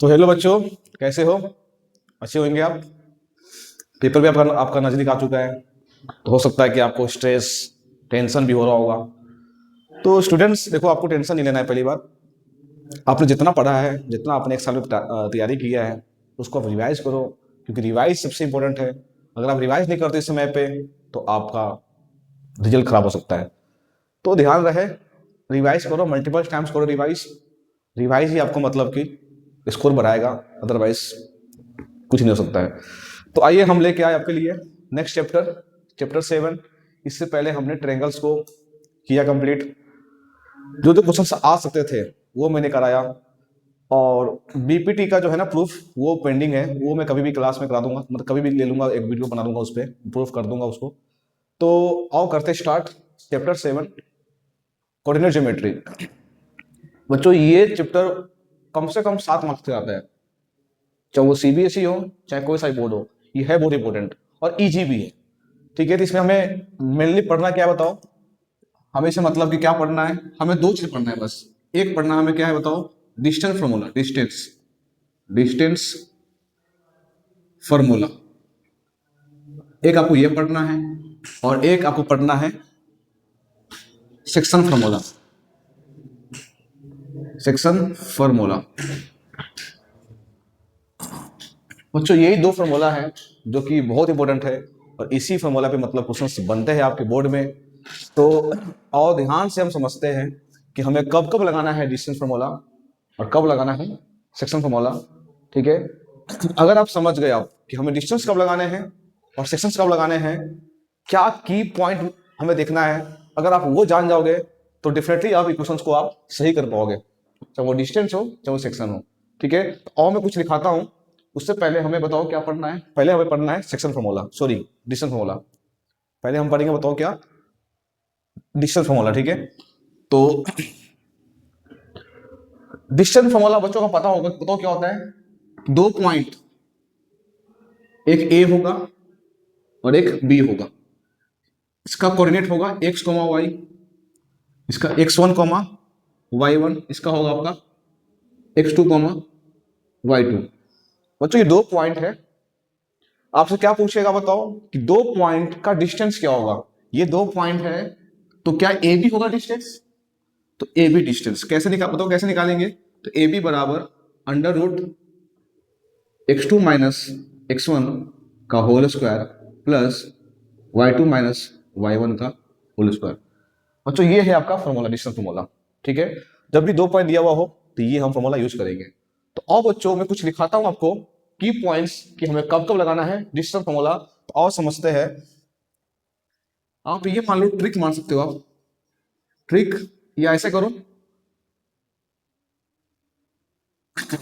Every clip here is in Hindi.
तो हेलो बच्चों, कैसे हो? अच्छे होंगे आप। पेपर भी आपका आपका नज़दीक आ चुका है, तो हो सकता है कि आपको स्ट्रेस, टेंशन भी हो रहा होगा। तो स्टूडेंट्स देखो, आपको टेंशन नहीं लेना है। पहली बात, आपने जितना पढ़ा है, जितना आपने एक साल में तैयारी किया है, उसको आप रिवाइज करो, क्योंकि रिवाइज सबसे इंपॉर्टेंट है। अगर आप रिवाइज नहीं करते इस समय पे, तो आपका रिजल्ट खराब हो सकता है। तो ध्यान रहे, रिवाइज करो, मल्टीपल टाइम्स करो रिवाइज। रिवाइज ही आपको मतलब कि स्कोर बढ़ाएगा, अदरवाइज कुछ नहीं हो सकता है। तो आइए हम लेके आए आपके लिए नेक्स्ट चैप्टर, चैप्टर 7। इससे पहले हमने ट्रायंगल्स को किया कंप्लीट। जो जो क्वेश्चन आ सकते थे वो मैंने कराया, और बीपीटी का जो है ना प्रूफ, वो पेंडिंग है। वो मैं कभी भी क्लास में करा दूंगा, मतलब कभी भी ले लूंगा, एक वीडियो बना दूंगा, उस पर प्रूफ कर दूंगा उसको। तो आओ करते स्टार्ट चैप्टर 7, कोऑर्डिनेट ज्योमेट्री। बच्चों ये चैप्टर कम से कम 7 मार्क्स से आता है, चाहे वो सीबीएसई हो, चाहे कोई सा बोर्ड हो। ये है बहुत इंपॉर्टेंट और इजी भी है। ठीक है, तो इसमें हमें मेनली पढ़ना क्या है बताओ? हमें से मतलब कि क्या पढ़ना है? हमें दो चीज पढ़ना है बस। एक पढ़ना हमें क्या है बताओ? Distance formula, distance distance formula. एक आपको ये पढ़ना है, और एक आपको पढ़ना है सेक्शन फॉर्मूला, सेक्शन फॉर्मूला। बच्चों यही दो फार्मूला है जो कि बहुत इंपॉर्टेंट है, और इसी फार्मूला पे मतलब क्वेश्चन बनते हैं आपके बोर्ड में। तो और ध्यान से हम समझते हैं कि हमें कब कब लगाना है डिस्टेंस फार्मूला और कब लगाना है सेक्शन फार्मूला। ठीक है, अगर आप समझ गए आप कि हमें डिस्टेंस कब लगाने हैं और सेक्शंस कब लगाने हैं, क्या की पॉइंट हमें देखना है, अगर आप वो जान जाओगे तो डेफिनेटली आप इक्वेशंस को आप सही कर पाओगे, चाहे वो डिस्टेंस हो चाहे वो सेक्शन हो। ठीक है, तो और मैं कुछ लिखाता हूं, उससे पहले हमें बताओ क्या पढ़ना है। पहले हमें पढ़ना है section formula, sorry distance formula. पहले हम पढ़ेंगे, बताओ क्या? Distance formula. ठीक है, तो डिस्टेंस फार्मूला बच्चों को पता होगा, बताओ क्या होता है? दो पॉइंट, एक ए होगा और एक बी होगा। इसका कोऑर्डिनेट होगा एक्स कोमा वाई, इसका x1 कोमा y1, इसका होगा आपका x2 कोमा y2। बच्चों ये दो पॉइंट है, आपसे क्या पूछेगा बताओ कि दो पॉइंट का डिस्टेंस क्या होगा? ये दो पॉइंट है, तो क्या ए बी होगा डिस्टेंस? तो ए बी डिस्टेंस कैसे निकाल, बताओ कैसे निकालेंगे? तो ए बी बराबर under root x2 minus x1 का whole square plus y2 minus y1 का होल स्क्वायर। बच्चों ये है आपका फॉर्मूला, डिस्टेंस फॉर्मूला। ठीक है, जब भी दो पॉइंट दिया हुआ हो तो ये हम फॉर्मूला यूज करेंगे। तो और बच्चों मैं कुछ लिखाता हूं आपको की पॉइंट्स कि हमें कब कब लगाना है डिस्टेंस फॉर्मूला। तो और समझते हैं। आप ये मान लो, ट्रिक मान सकते हो आप, ट्रिक, या ऐसे करो,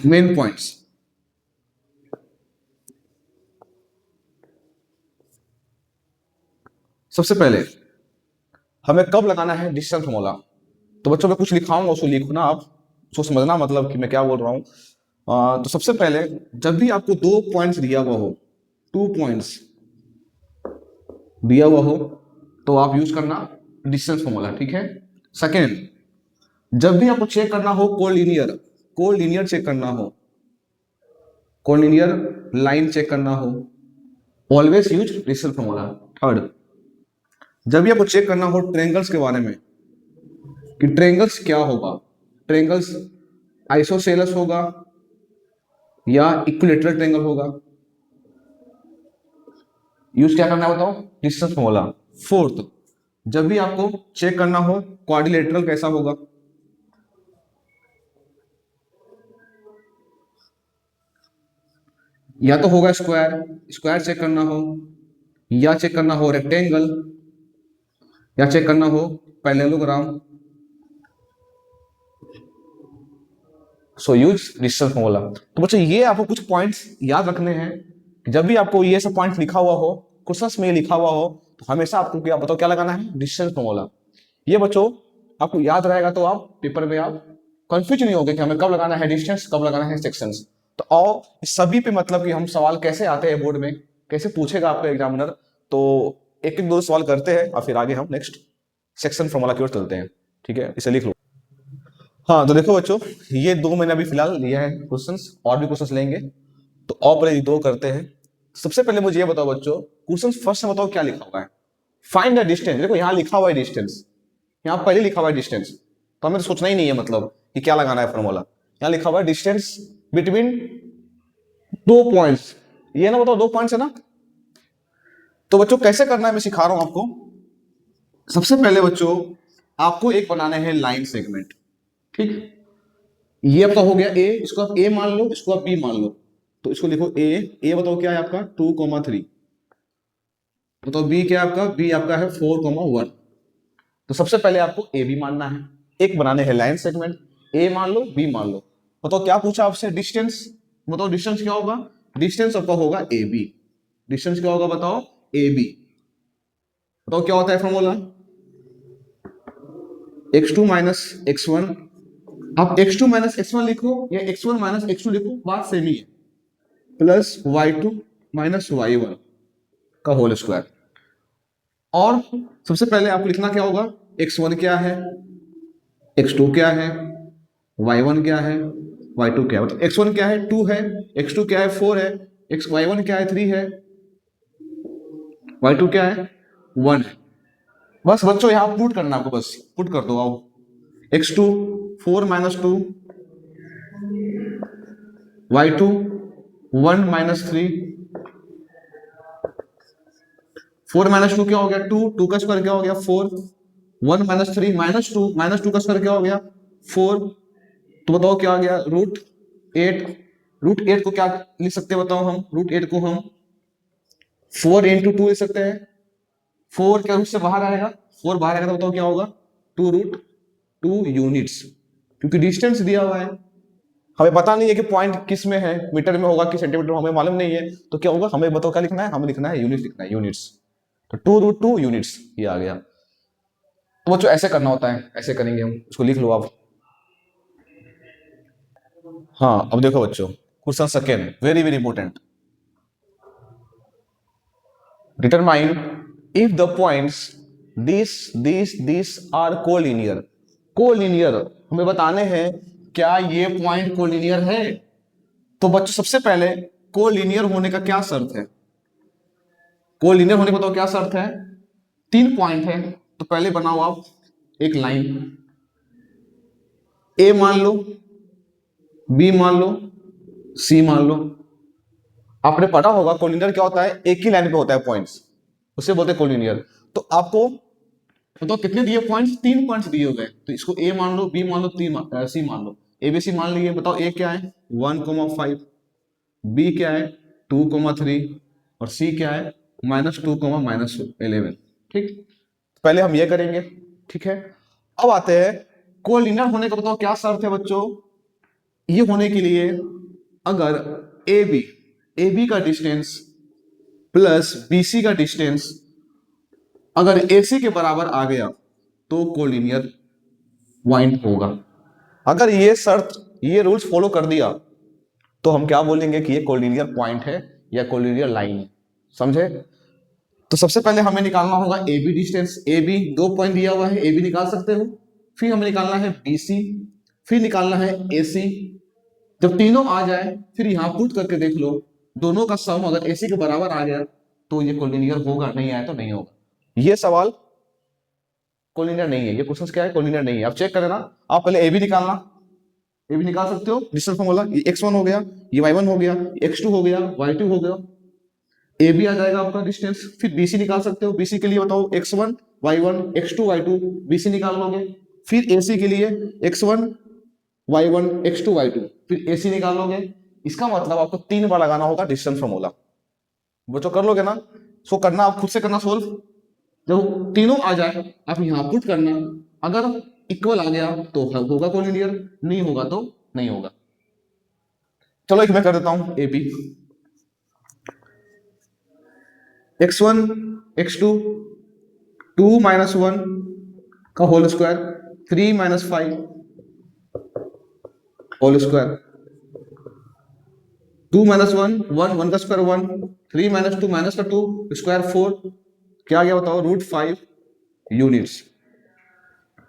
मेन पॉइंट्स। सबसे पहले हमें कब लगाना है डिस्टेंस फॉर्मूला। तो बच्चों मैं कुछ लिखाऊंगा, उसको लिखना आप, उसको समझना मतलब कि मैं क्या बोल रहा हूं। तो सबसे पहले जब भी आपको दो पॉइंट्स दिया हुआ हो, 2 पॉइंट्स दिया हुआ हो, तो आप यूज करना डिस्टेंस फॉर्मूला। ठीक है, सेकेंड, जब भी आपको चेक करना हो कोलिनियर, कोलिनियर चेक करना हो, कोलिनियर लाइन चेक करना हो, always use distance formula. Third, जब भी आपको चेक करना हो ट्रायंगल्स के बारे में कि ट्रायंगल्स क्या होगा, ट्रायंगल्स आइसोसेलेस होगा या इक्विलेटरल ट्रायंगल होगा, यूज क्या करना है बताओ? Distance formula. फोर्थ, जब भी आपको चेक करना हो क्वाड्रिलेटरल कैसा होगा, या तो होगा स्क्वायर, स्क्वायर चेक करना हो, या चेक करना हो रेक्टेंगल, या चेक करना हो पैरेललोग्राम। सो यूज डिस्टेंस फॉर्मूला। तो बच्चों ये आपको कुछ पॉइंट्स याद रखने हैं कि जब भी आपको ये सब पॉइंट लिखा हुआ हो, क्वेश्चंस में लिखा हुआ हो, तो हमेशा आपको क्या बताओ क्या लगाना है? Distance formula. ये बच्चों आपको याद रहेगा, तो आप पेपर में आप कंफ्यूज नहीं होगे कि हमें कब लगाना है डिस्टेंस, कब लगाना है सेक्शंस। तो और सभी पे मतलब कि हम सवाल कैसे आते हैं बोर्ड में, कैसे पूछेगा आपका एग्जामिनर, तो एक एक दो सवाल करते हैं और फिर आगे हम नेक्स्ट सेक्शन फॉर्मूला की ओर चलते हैं। ठीक है, इसे लिख लो। हाँ तो देखो बच्चों, ये दो मैंने अभी फिलहाल लिया है क्वेश्चंस, और भी क्वेश्चंस लेंगे, तो और पहले ये दो करते हैं। सबसे पहले मुझे ये बताओ बच्चों, क्वेश्चन फर्स्ट में बताओ क्या लिखा हुआ है। Find the distance. देखो यहाँ लिखा हुआ है डिस्टेंस, यहाँ पहले लिखा हुआ है डिस्टेंस, तो हमें तो सोचना ही नहीं है मतलब कि क्या लगाना है फॉर्मूला। यहाँ लिखा हुआ है डिस्टेंस बिटवीन दो पॉइंट्स, ये ना बताओ दो पॉइंट्स है ना। तो बच्चों कैसे करना है मैं सिखा रहा हूं आपको। सबसे पहले बच्चों आपको एक बनाना है लाइन सेगमेंट, ठीक। ये आपका हो गया ए, इसको आप ए मान लो, इसको आप बी मान लो। तो इसको लिखो ए, ए बताओ क्या है आपका 2,3, बताओ बी क्या है आपका, बी आपका है 4,1। तो सबसे पहले आपको ए बी मानना है, एक बनाने हैं लाइन सेगमेंट, ए मान लो बी मान लो। बताओ क्या पूछा आपसे, डिस्टेंस। बताओ डिस्टेंस क्या होगा, डिस्टेंस आपका होगा ए बी। डिस्टेंस क्या होगा बताओ, ए बी। बताओ क्या होता है फॉर्मूला, x2 माइनस x1। आप x2 माइनस x1 लिखो या x1 माइनस x2 लिखो, बात सेम ही है, प्लस y2 माइनस y1 का होल स्क्वायर। और सबसे पहले आपको लिखना क्या होगा, x1 क्या है, x2 क्या है, y1 क्या है, y2 क्या है। मतलब x1 क्या है 2 है, x2 क्या है 4 है, y1 क्या है 3 है, y2 क्या है 1 है। बस बच्चों यहाँ पुट करना आपको, बस पुट कर दो आओ। x2 4 minus 2, y2 1 minus 3, 4 minus 2 क्या हो गया 2, 2 का स्क्वायर क्या हो गया 4, 1 माइनस 3 माइनस 2 का स्क्वायर क्या हो गया 4। तो बताओ क्या आ गया √8। √8 को क्या लिख सकते हैं बताओ, हम √8 को हम 4 इंटू 2 लिख सकते हैं। 4 क्या रूट से बाहर आएगा, 4 बाहर आएगा तो बताओ क्या होगा 2√2 यूनिट्स, क्योंकि डिस्टेंस दिया हुआ है, हमें पता नहीं है कि पॉइंट किस में है, मीटर में होगा कि सेंटीमीटर में, हमें मालूम नहीं है। तो क्या होगा, हमें बताओ क्या लिखना है, हमें लिखना है यूनिट्स, लिखना है यूनिट्स। तो 2√2 यूनिट्स ये आ गया। तो बच्चों ऐसे करना होता है, ऐसे करेंगे हम, इसको लिख लो आप। हाँ अब देखो बच्चों, question second very very important. Determine if the points this are collinear. Collinear हमें बताने हैं क्या ये पॉइंट कोलिनियर है। तो बच्चों सबसे पहले कोलिनियर होने का क्या शर्त है, कोलिनियर होने का बताओ क्या शर्त है। 3 पॉइंट है, तो पहले बनाओ आप एक लाइन, ए मान लो, बी मान लो, सी मान लो। आपने पढ़ा होगा कोलिनियर क्या होता है, एक ही लाइन पे होता है पॉइंट्स, उसे बोलते हैं कोलिनियर। तो आपको तो कितने दिए पॉइंट्स, 3 पॉइंट्स दिए हुए, तो इसको ए मान लो, बी मान लो, सी मान लो। ए बी सी मान लिए, बताओ ए क्या है 1,5, बी क्या है 2,3 और सी क्या है -2, -11। ठीक, पहले हम ये करेंगे, ठीक है। अब आते हैं कोलिनियर होने का, बताओ क्या शर्त है बच्चों। ये होने के लिए अगर ए बी का डिस्टेंस प्लस बी सी का डिस्टेंस अगर ए सी के बराबर आ गया तो कोलिनियर पॉइंट होगा। अगर ये शर्त, ये रूल्स फॉलो कर दिया तो हम क्या बोलेंगे कि ये कोलिनियर पॉइंट है या कोलिनियर लाइन है, समझे। तो सबसे पहले हमें निकालना होगा A B distance, A B 2 point दिया हुआ है, ए बी निकाल सकते हो। फिर हमें निकालना है बी सी, फिर निकालना है ए सी। जब तीनों आ जाए फिर यहां पुट करके देख लो, दोनों का सम अगर ए सी के बराबर आ गया तो ये कोलिनियर होगा, नहीं आया तो नहीं होगा। ये सवाल कोलिनियर नहीं है, ये क्वेश्चन क्या है कोलिनियर नहीं है। आप चेक करें ना, आप पहले ए बी निकालना, ये भी निकाल सकते हो डिस्टेंस फॉर्मूला, ये x1 हो गया, ये y1 हो गया, x2 हो गया, y2 हो गया, ए भी आ जाएगा आपका डिस्टेंस। फिर BC निकाल सकते हो, BC के लिए बताओ x1 y1 x2 y2, BC निकाल लोगे। फिर AC के लिए x1 y1 x2 y2, फिर AC निकाल लोगे। इसका मतलब आपको 3 बार लगाना होगा डिस्टेंस फॉर्मूला। बच्चों कर लोगे ना, सो करना आप खुद से करना सोल्व। जब तीनों आ जाए आप यहाँ पुट करना, अगर इक्वल आ गया तो होगा कोलिनियर, नहीं होगा तो नहीं होगा। चलो एक मैं कर देता हूं A B, x1 x2 2 minus 1 का whole square, 3 minus 5 whole square, 2 minus 1 1 1 का स्क्वायर 1, 3 माइनस 2 माइनस का 2 स्क्वायर 4, क्या आ गया बताओ √5 यूनिट्स।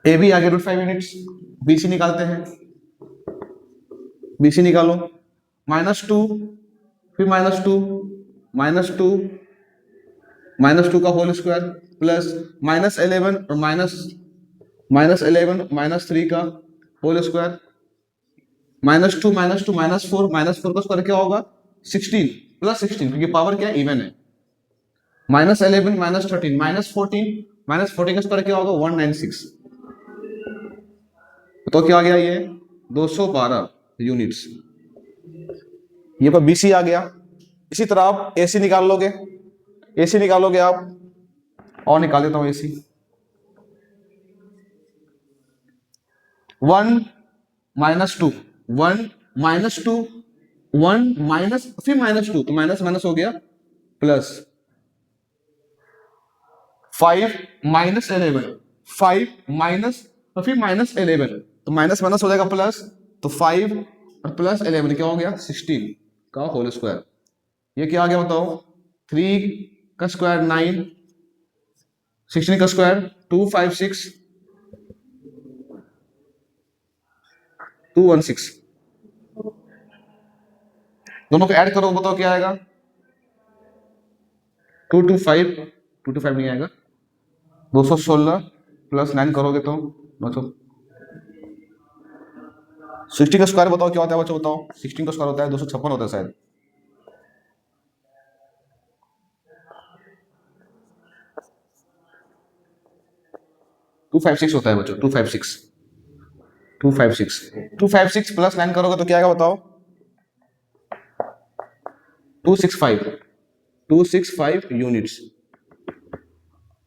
ए बी आ गया √5 यूनिट्स, बी सी निकालते हैं, बी सी निकालो, -2, फिर -2, -2, -2 का होल स्क्वायर प्लस -11 और -11 -3 का होल स्क्वायर, -2 -2 -4, -4 का स्क्वायर क्या होगा 16 प्लस 16 क्योंकि पावर क्या इवन है, -11 -13 -14 का स्क्वायर क्या होगा 196। तो क्या आ गया ये 212 यूनिट्स, ये पर बीसी आ गया। इसी तरह आप एसी निकाल लोगे, एसी निकालोगे आप, और निकाल देता हूं एसी, 1 -2 1 -2 1 माइनस फिर -2 तो माइनस माइनस हो गया प्लस 5 -11 5 माइनस और फिर -11 तो माइनस माइनस हो जाएगा प्लस, तो 5 और प्लस 11 क्या हो गया 16 का होल स्क्वायर। ये क्या आ गया बताओ, 3 का स्क्वायर 9, 16 का स्क्वायर 256 216, दोनों को ऐड करो बताओ क्या आएगा 225 225 नहीं आएगा, 216 प्लस 9 करोगे तो 900। 16 का स्क्वायर बताओ क्या होता है बच्चों, बताओ 16 का स्क्वायर होता है 256 होता है शायद, टू फाइव सिक्स होता है बच्चों, 256 प्लस 9 करोगे तो क्या आएगा बताओ 265 यूनिट्स।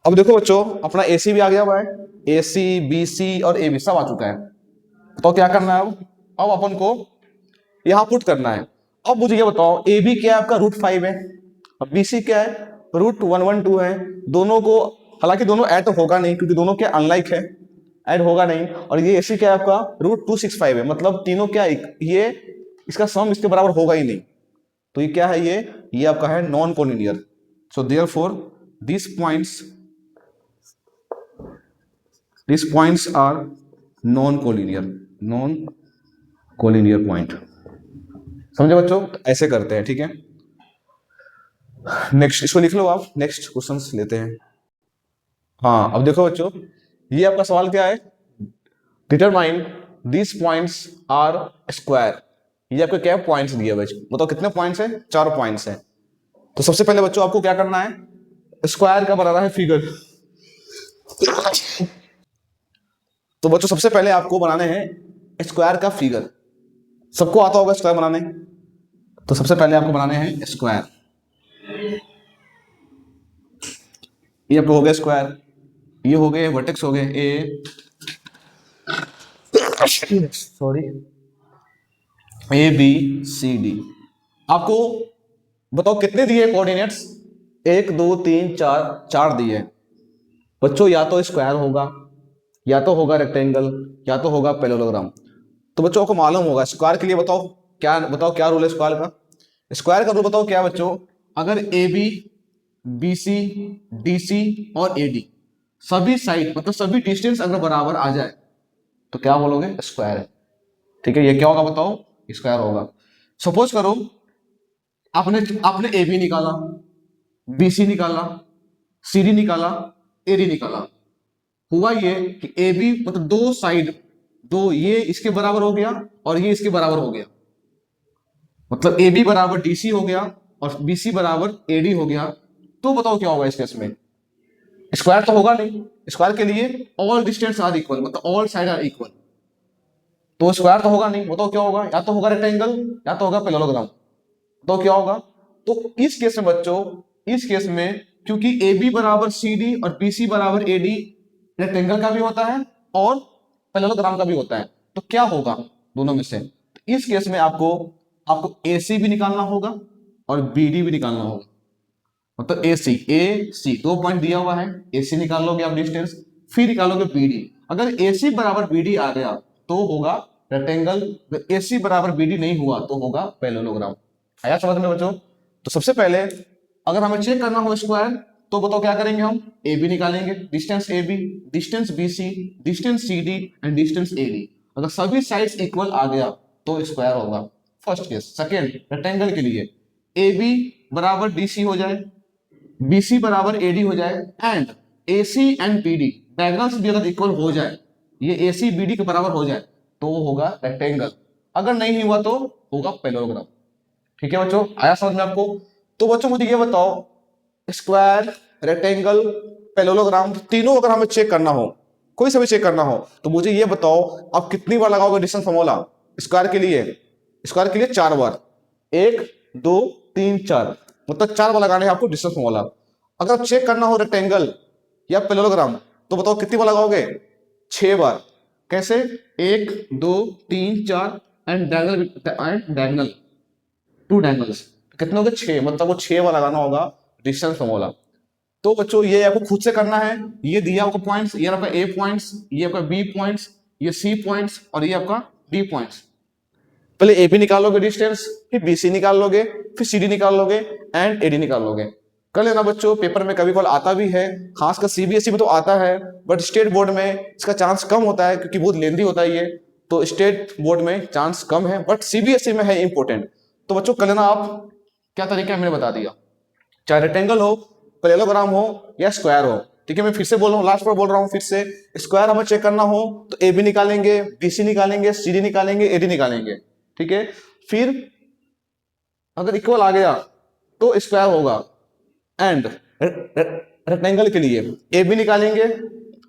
अब देखो बच्चों अपना एसी भी आ गया हुआ है, एसी बीसी और एबी सब आ चुका है, तो क्या करना है अब अपन को यहां पुट करना है। अब मुझे ये बताओ ए बी क्या है आपका √5 है, अब बी सी क्या है √112 है, दोनों को हालांकि दोनों ऐड तो होगा नहीं क्योंकि दोनों क्या अनलाइक है, ऐड होगा नहीं, और ये एसी क्या है आपका √265 है, मतलब तीनों क्या ये इसका सम इसके बराबर होगा ही नहीं, तो ये क्या है ये आपका है non collinear. So therefore this points are non collinear point. समझे बच्चों, ऐसे करते हैं, ठीक है। नेक्स्ट इसको लिख लो आप, नेक्स्ट क्वेश्चंस लेते हैं। हाँ अब देखो बच्चों ये आपका सवाल क्या है, determine this points are square, ये आपके क्या पॉइंट्स दिए बच्चों, बताओ कितने पॉइंट्स हैं, 4 पॉइंट्स हैं। तो सबसे पहले बच्चों आपको क्या करना है, स्क्वायर का बनाना है फिगर। तो बच्चों सबसे पहले आपको बनाने हैं स्क्वायर का फिगर, सबको आता होगा स्क्वायर बनाने, तो सबसे पहले आपको बनाने हैं स्क्वायर। ये आपको हो गया स्क्वायर, ये हो गए वर्टेक्स हो गए ए सॉरी ABCD। आपको बताओ कितने दिए कोऑर्डिनेट्स, 1 2 3 4 4 दिए बच्चों, या तो स्क्वायर होगा, या तो होगा रेक्टेंगल, या तो होगा पैरेललोग्राम। तो बच्चों को मालूम होगा स्क्वायर के लिए बताओ क्या रूल है स्क्वायर का, स्क्वायर का रूल बताओ क्या बच्चों, अगर AB BC DC और AD सभी साइड मतलब सभी डिस्टेंस अगर बराबर आ जाए तो क्या बोलोगे स्क्वायर है, ठीक है। ये क्या होगा बताओ स्क्वायर होगा। सपोज करो आपने आपने AB निकाला, BC निकाला, CD निकाला, AD निकाला, हुआ ये कि AB मतलब दो साइड, दो ये इसके बराबर हो गया और ये इसके बराबर हो गया, मतलब AB बराबर DC हो गया और BC बराबर AD हो गया, तो बताओ क्या होगा इस केस में, स्क्वायर तो होगा नहीं, स्क्वायर के लिए ऑल डिस्टेंस आर इक्वल मतलब ऑल साइड आर इक्वल, तो स्क्वायर तो होगा नहीं, बताओ क्या होगा, या तो होगा रेक्टेंगल या तो होगा पैरेललोग्राम, तो क्या होगा। तो इस केस में बच्चों, इस केस में क्योंकि AB बराबर CD और BC बराबर AD रेक्टेंगल का भी होता है और पैरेललोग्राम का भी होता है, तो क्या होगा दोनों में से, तो इस केस में आपको AC भी निकालना होगा और BD भी निकालना होगा, मतलब AC दो पॉइंट दिया हुआ है, AC निकाल लोगे आप डिस्टेंस, फिर निकालोगे BD, अगर AC बराबर BD आ गया तो होगा रेक्टेंगल, AC बराबर BD नहीं हुआ तो होगा पैरेललोग्राम। आया समझ में बच्चों। तो सबसे पहले अगर हमें चेक करना हो स्क्वायर तो बताओ क्या करेंगे हम, ए बी निकालेंगे, distance A B, distance B C, distance C D and distance A D. अगर सभी साइड्स इक्वल आ गया तो स्क्वायर होगा, फर्स्ट केस। सेकेंड, रेक्टेंगल के लिए ए बी बराबर डी सी हो जाए, बी सी बराबर ए डी हो जाए and A C and B D diagonals भी अगर इक्वल हो जाए, ये ए सी बी डी के बराबर हो जाए तो होगा रेक्टेंगल, अगर नहीं हुआ तो होगा पैरेललोग्राम। ठीक है बच्चों, आया समझ में आपको? तो बच्चों मुझे ये बताओ, स्क्वायर, रेक्टेंगल, पैरेललोग्राम तीनों अगर हमें चेक करना हो, कोई से भी चेक करना हो, तो मुझे ये बताओ आप कितनी बार लगाओगे डिस्टेंस फॉर्मूला स्क्वायर के लिए? स्क्वायर के लिए 4 बार, 1 2 3 4, मतलब 4 बार लगाने हैं आपको डिस्टेंस फॉर्मूला। अगर चेक करना हो रेक्टेंगल या पैरेललोग्राम तो बताओ कितनी बार लगाओगे? 6 बार। कैसे? 1 2 3 4 एंड डायगोनल 2 डायगोनल्स, कितने हो गए? 6, मतलब वो 6 बार लगाना होगा डिस्टेंस फॉर्मूला। तो बच्चों ये आपको खुद से करना है, ये दिया आपको पॉइंट्स, ये आपका ए पॉइंट्स, ये आपका बी पॉइंट्स, ये सी पॉइंट्स और ये आपका डी पॉइंट्स। पहले ए बी निकाल लोगे डिस्टेंस, फिर बी सी निकाल लोगे, फिर सी डी निकाल लोगे एंड ए डी निकाल लोगे। कर लेना बच्चों, पेपर में कभी कभार आता भी है, खासकर सीबीएसई में तो आता है, बट स्टेट बोर्ड में इसका चांस कम होता है क्योंकि बहुत लेंदी होता है ये, तो स्टेट बोर्ड में चांस कम है, बट सीबीएसई में है इंपॉर्टेंट। तो बच्चों कर लेना आप, क्या तरीका है मैंने बता दिया, चाहे रेक्टेंगल हो, पैरेललोग्राम हो या स्क्वायर हो। ठीक है, मैं फिर से बोल रहा हूँ, लास्ट बार बोल रहा हूँ फिर से, स्क्वायर हमें चेक करना हो तो ए बी निकालेंगे, बी सी निकालेंगे, सी डी निकालेंगे, ए डी निकालेंगे। ठीक है, फिर अगर इक्वल आ गया तो स्क्वायर होगा एंड रेक्टेंगल के लिए ए बी निकालेंगे,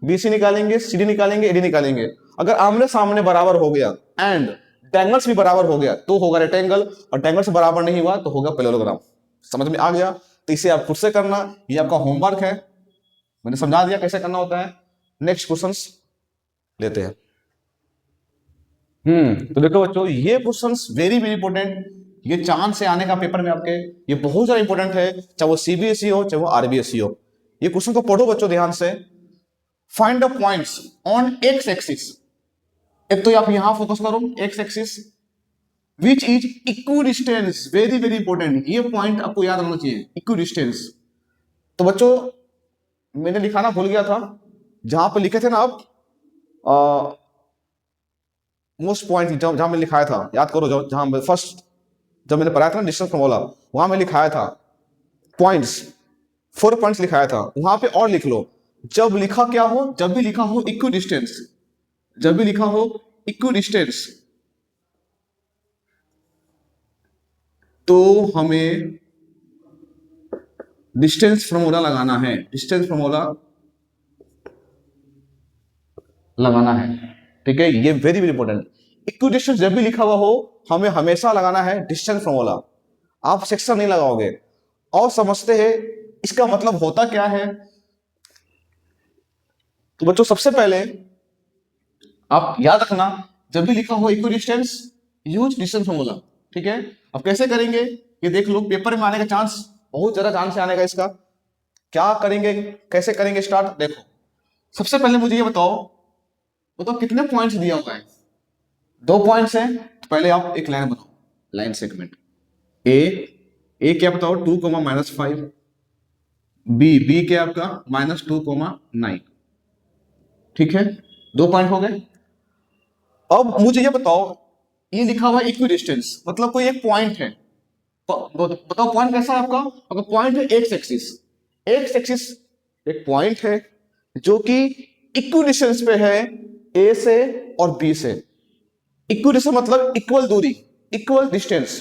बी सी निकालेंगे, सी डी निकालेंगे, ए डी निकालेंगे। अगर आमने सामने बराबर हो गया एंड डायगोनल्स भी बराबर हो गया तो होगा रेक्टेंगल, और डायगोनल से बराबर नहीं हुआ तो होगा पैरेललोग्राम। समझ में आ गया? तो इसे आप खुद से करना, ये आपका होमवर्क है, मैंने समझा दिया कैसे करना होता है। नेक्स्ट क्वेश्चंस लेते हैं। तो देखो बच्चों, ये क्वेश्चंस वेरी वेरी इंपॉर्टेंट, ये चांस से आने का पेपर में आपके, ये बहुत ज्यादा इंपॉर्टेंट है, चाहे वो सीबीएसई हो चाहे वो आरबीएसई हो। ये क्वेश्चन को पढ़ो बच्चों ध्यान से। Find the points on x axis, एक तो आप यहां फोकस करो x axis, which is equidistance, very very important, ये पॉइंट आपको याद रखना चाहिए, इक्विडिस्टेंस। तो बच्चों मैंने लिखाना भूल गया था, जहां पे लिखे थे ना आप मोस्ट पॉइंट, जहां मैंने लिखाया था, याद करो, जहां फर्स्ट जब मैंने पढ़ाया था ना डिस्टेंस फॉर्मूला, वहां मैं लिखाया था पॉइंट्स, 4 पॉइंट्स लिखाया था, वहां पे और लिख लो। जब लिखा क्या हो, जब भी लिखा हो इक्विडिस्टेंस, जब भी लिखा हो इक्विडिस्टेंस, तो हमें डिस्टेंस फॉर्मूला लगाना है, डिस्टेंस फॉर्मूला लगाना है। ठीक है, ये वेरी वेरी इंपॉर्टेंट। इक्विडिस्टेंस जब भी लिखा हुआ हो हमें हमेशा लगाना है डिस्टेंस फॉर्मूला, आप सेक्शन नहीं लगाओगे। और समझते हैं इसका मतलब होता क्या है। तो बच्चों सबसे पहले आप याद रखना, जब भी लिखा हो इक्विडिस्टेंस यूज डिस्टेंस फॉर्मूला। ठीक है, अब कैसे करेंगे ये देख लो, पेपर में आने का चांस बहुत ज्यादा चांस है आने का इसका। क्या करेंगे, कैसे करेंगे स्टार्ट, देखो सबसे पहले मुझे ये बताओ कितने पॉइंट्स दिया हुआ है? 2 पॉइंट्स हैं, तो पहले आप एक लाइन बनाओ, लाइन सेगमेंट ए क्या बताओ 2, -5, बी क्या आपका -2, -9। ठीक है, 2 पॉइंट हो गए। अब मुझे ये बताओ, ये लिखा हुआ है इक्विडिस्टेंस, मतलब कोई एक पॉइंट है, बताओ पॉइंट कैसा है आपका? अगर पॉइंट है एक्स एक्सिस, एक्स एक्सिस एक पॉइंट है जो कि इक्विडिस्टेंस पे है ए से और बी से। इक्विडिस्टेंस मतलब इक्वल दूरी, इक्वल डिस्टेंस,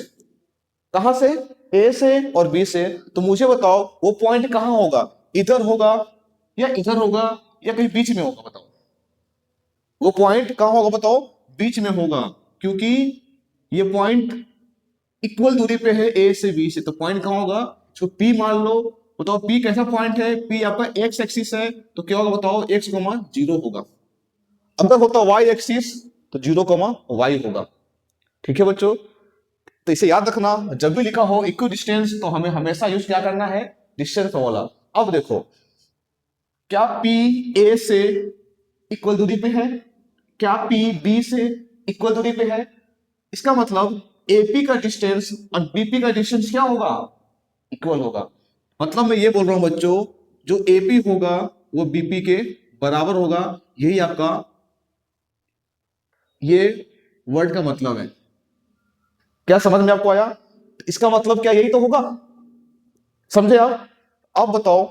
कहां से? ए से और बी से। तो मुझे बताओ वो पॉइंट कहां होगा, इधर होगा या इधर होगा या कहीं बीच में होगा? बताओ वो पॉइंट कहां होगा, बताओ बीच में होगा, क्योंकि ये पॉइंट इक्वल दूरी पे है ए से बी से, तो पॉइंट कहां होगा? इसको पी मान लो। बताओ पी कैसा पॉइंट है? पी आपका एक्स एक्सिस है, तो क्या होगा बताओ? x, 0 होगा। अगर होता वाई एक्सिस तो 0, y होगा। ठीक है बच्चों, तो इसे याद रखना, जब भी लिखा हो इक्विडिस्टेंस तो हमें हमेशा यूज क्या करना है? Distance formula. अब देखो, क्या P A से इक्वल दूरी पे है? क्या P B से इक्वल दूरी पे है? इसका मतलब AP का डिस्टेंस और BP का डिस्टेंस क्या होगा? इक्वल होगा। मतलब मैं ये बोल रहा हूं बच्चों, जो एपी होगा वो बीपी के बराबर होगा। यही आपका ये वर्ड का मतलब है। क्या समझ में आपको आया? इसका मतलब क्या यही तो होगा, समझे आप? अब बताओ,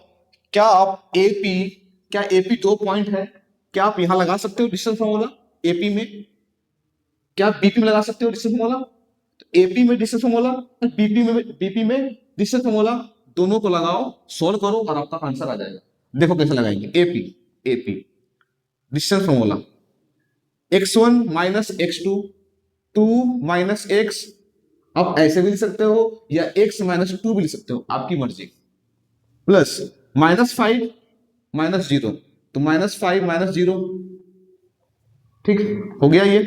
क्या आप एपी, क्या एपी 2 पॉइंट है? क्या आप यहां लगा सकते हो डिस्टेंस फॉर्मूला एपी में? क्या आप बीपी में लगा सकते हो डिस्टेंस फॉर्मूला? एपी में डिस्टेंस फॉर्मूला, बीपी में डिस्टेंस फॉर्मूला, दोनों को लगाओ, सोल्व करो और आपका आंसर आ जाएगा। देखो कैसे लगाएंगे। AP, AP distance formula, x1 minus x2, 2 - x, आप ऐसे भी लिख सकते हो या x - 2 भी लिख सकते हो, आपकी मर्जी। प्लस -5 - 0, तो -5 - 0, ठीक हो गया ये।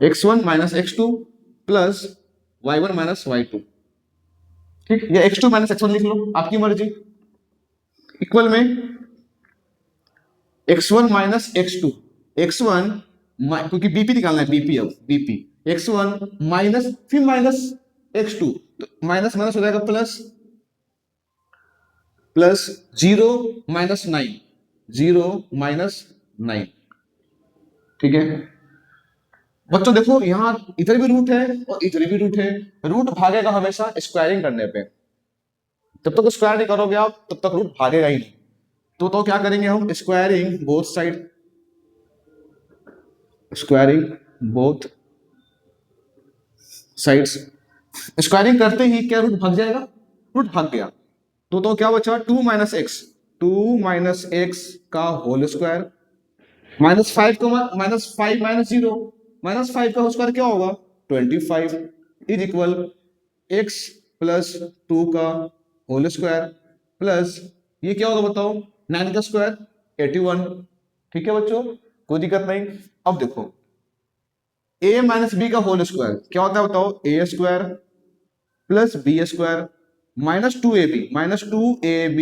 x1 - x2 plus y1 - y2, ठीक, या x2 - x1 लिख लो, आपकी मर्जी। इक्वल में x1 - x2, x1 क्योंकि बीपी निकालना है, बीपी, अब बीपी x1 माइनस फिर माइनस x2, तो माइनस माइनस हो जाएगा प्लस, प्लस 0 - 9, 0 - 9, ठीक है बच्चों। देखो यहां इधर भी रूट है और इधर भी रूट है, रूट भागेगा हमेशा स्क्वायरिंग करने पे। जब तक स्क्वायर नहीं करोगे आप तब तक रूट भागेगा ही नहीं। तो क्या करेंगे हम, squaring both side, squaring both sides. Squaring करते ही क्या रूट भाग जाएगा? रूट भाग गया। तो क्या बचा? 2 - x, 2 - x का होल स्क्वायर, -5 को -5 - 0, -5 का होल स्क्वायर क्या होगा? 25 इज इक्वल x प्लस 2 का होल स्क्वायर प्लस ये क्या होगा बताओ? 9 का स्क्वायर 81, ठीक है बच्चों, कोई दिक्कत नहीं। अब देखो a - b का होल स्क्वायर क्या होता है बताओ? a square plus b square -2ab, -2ab,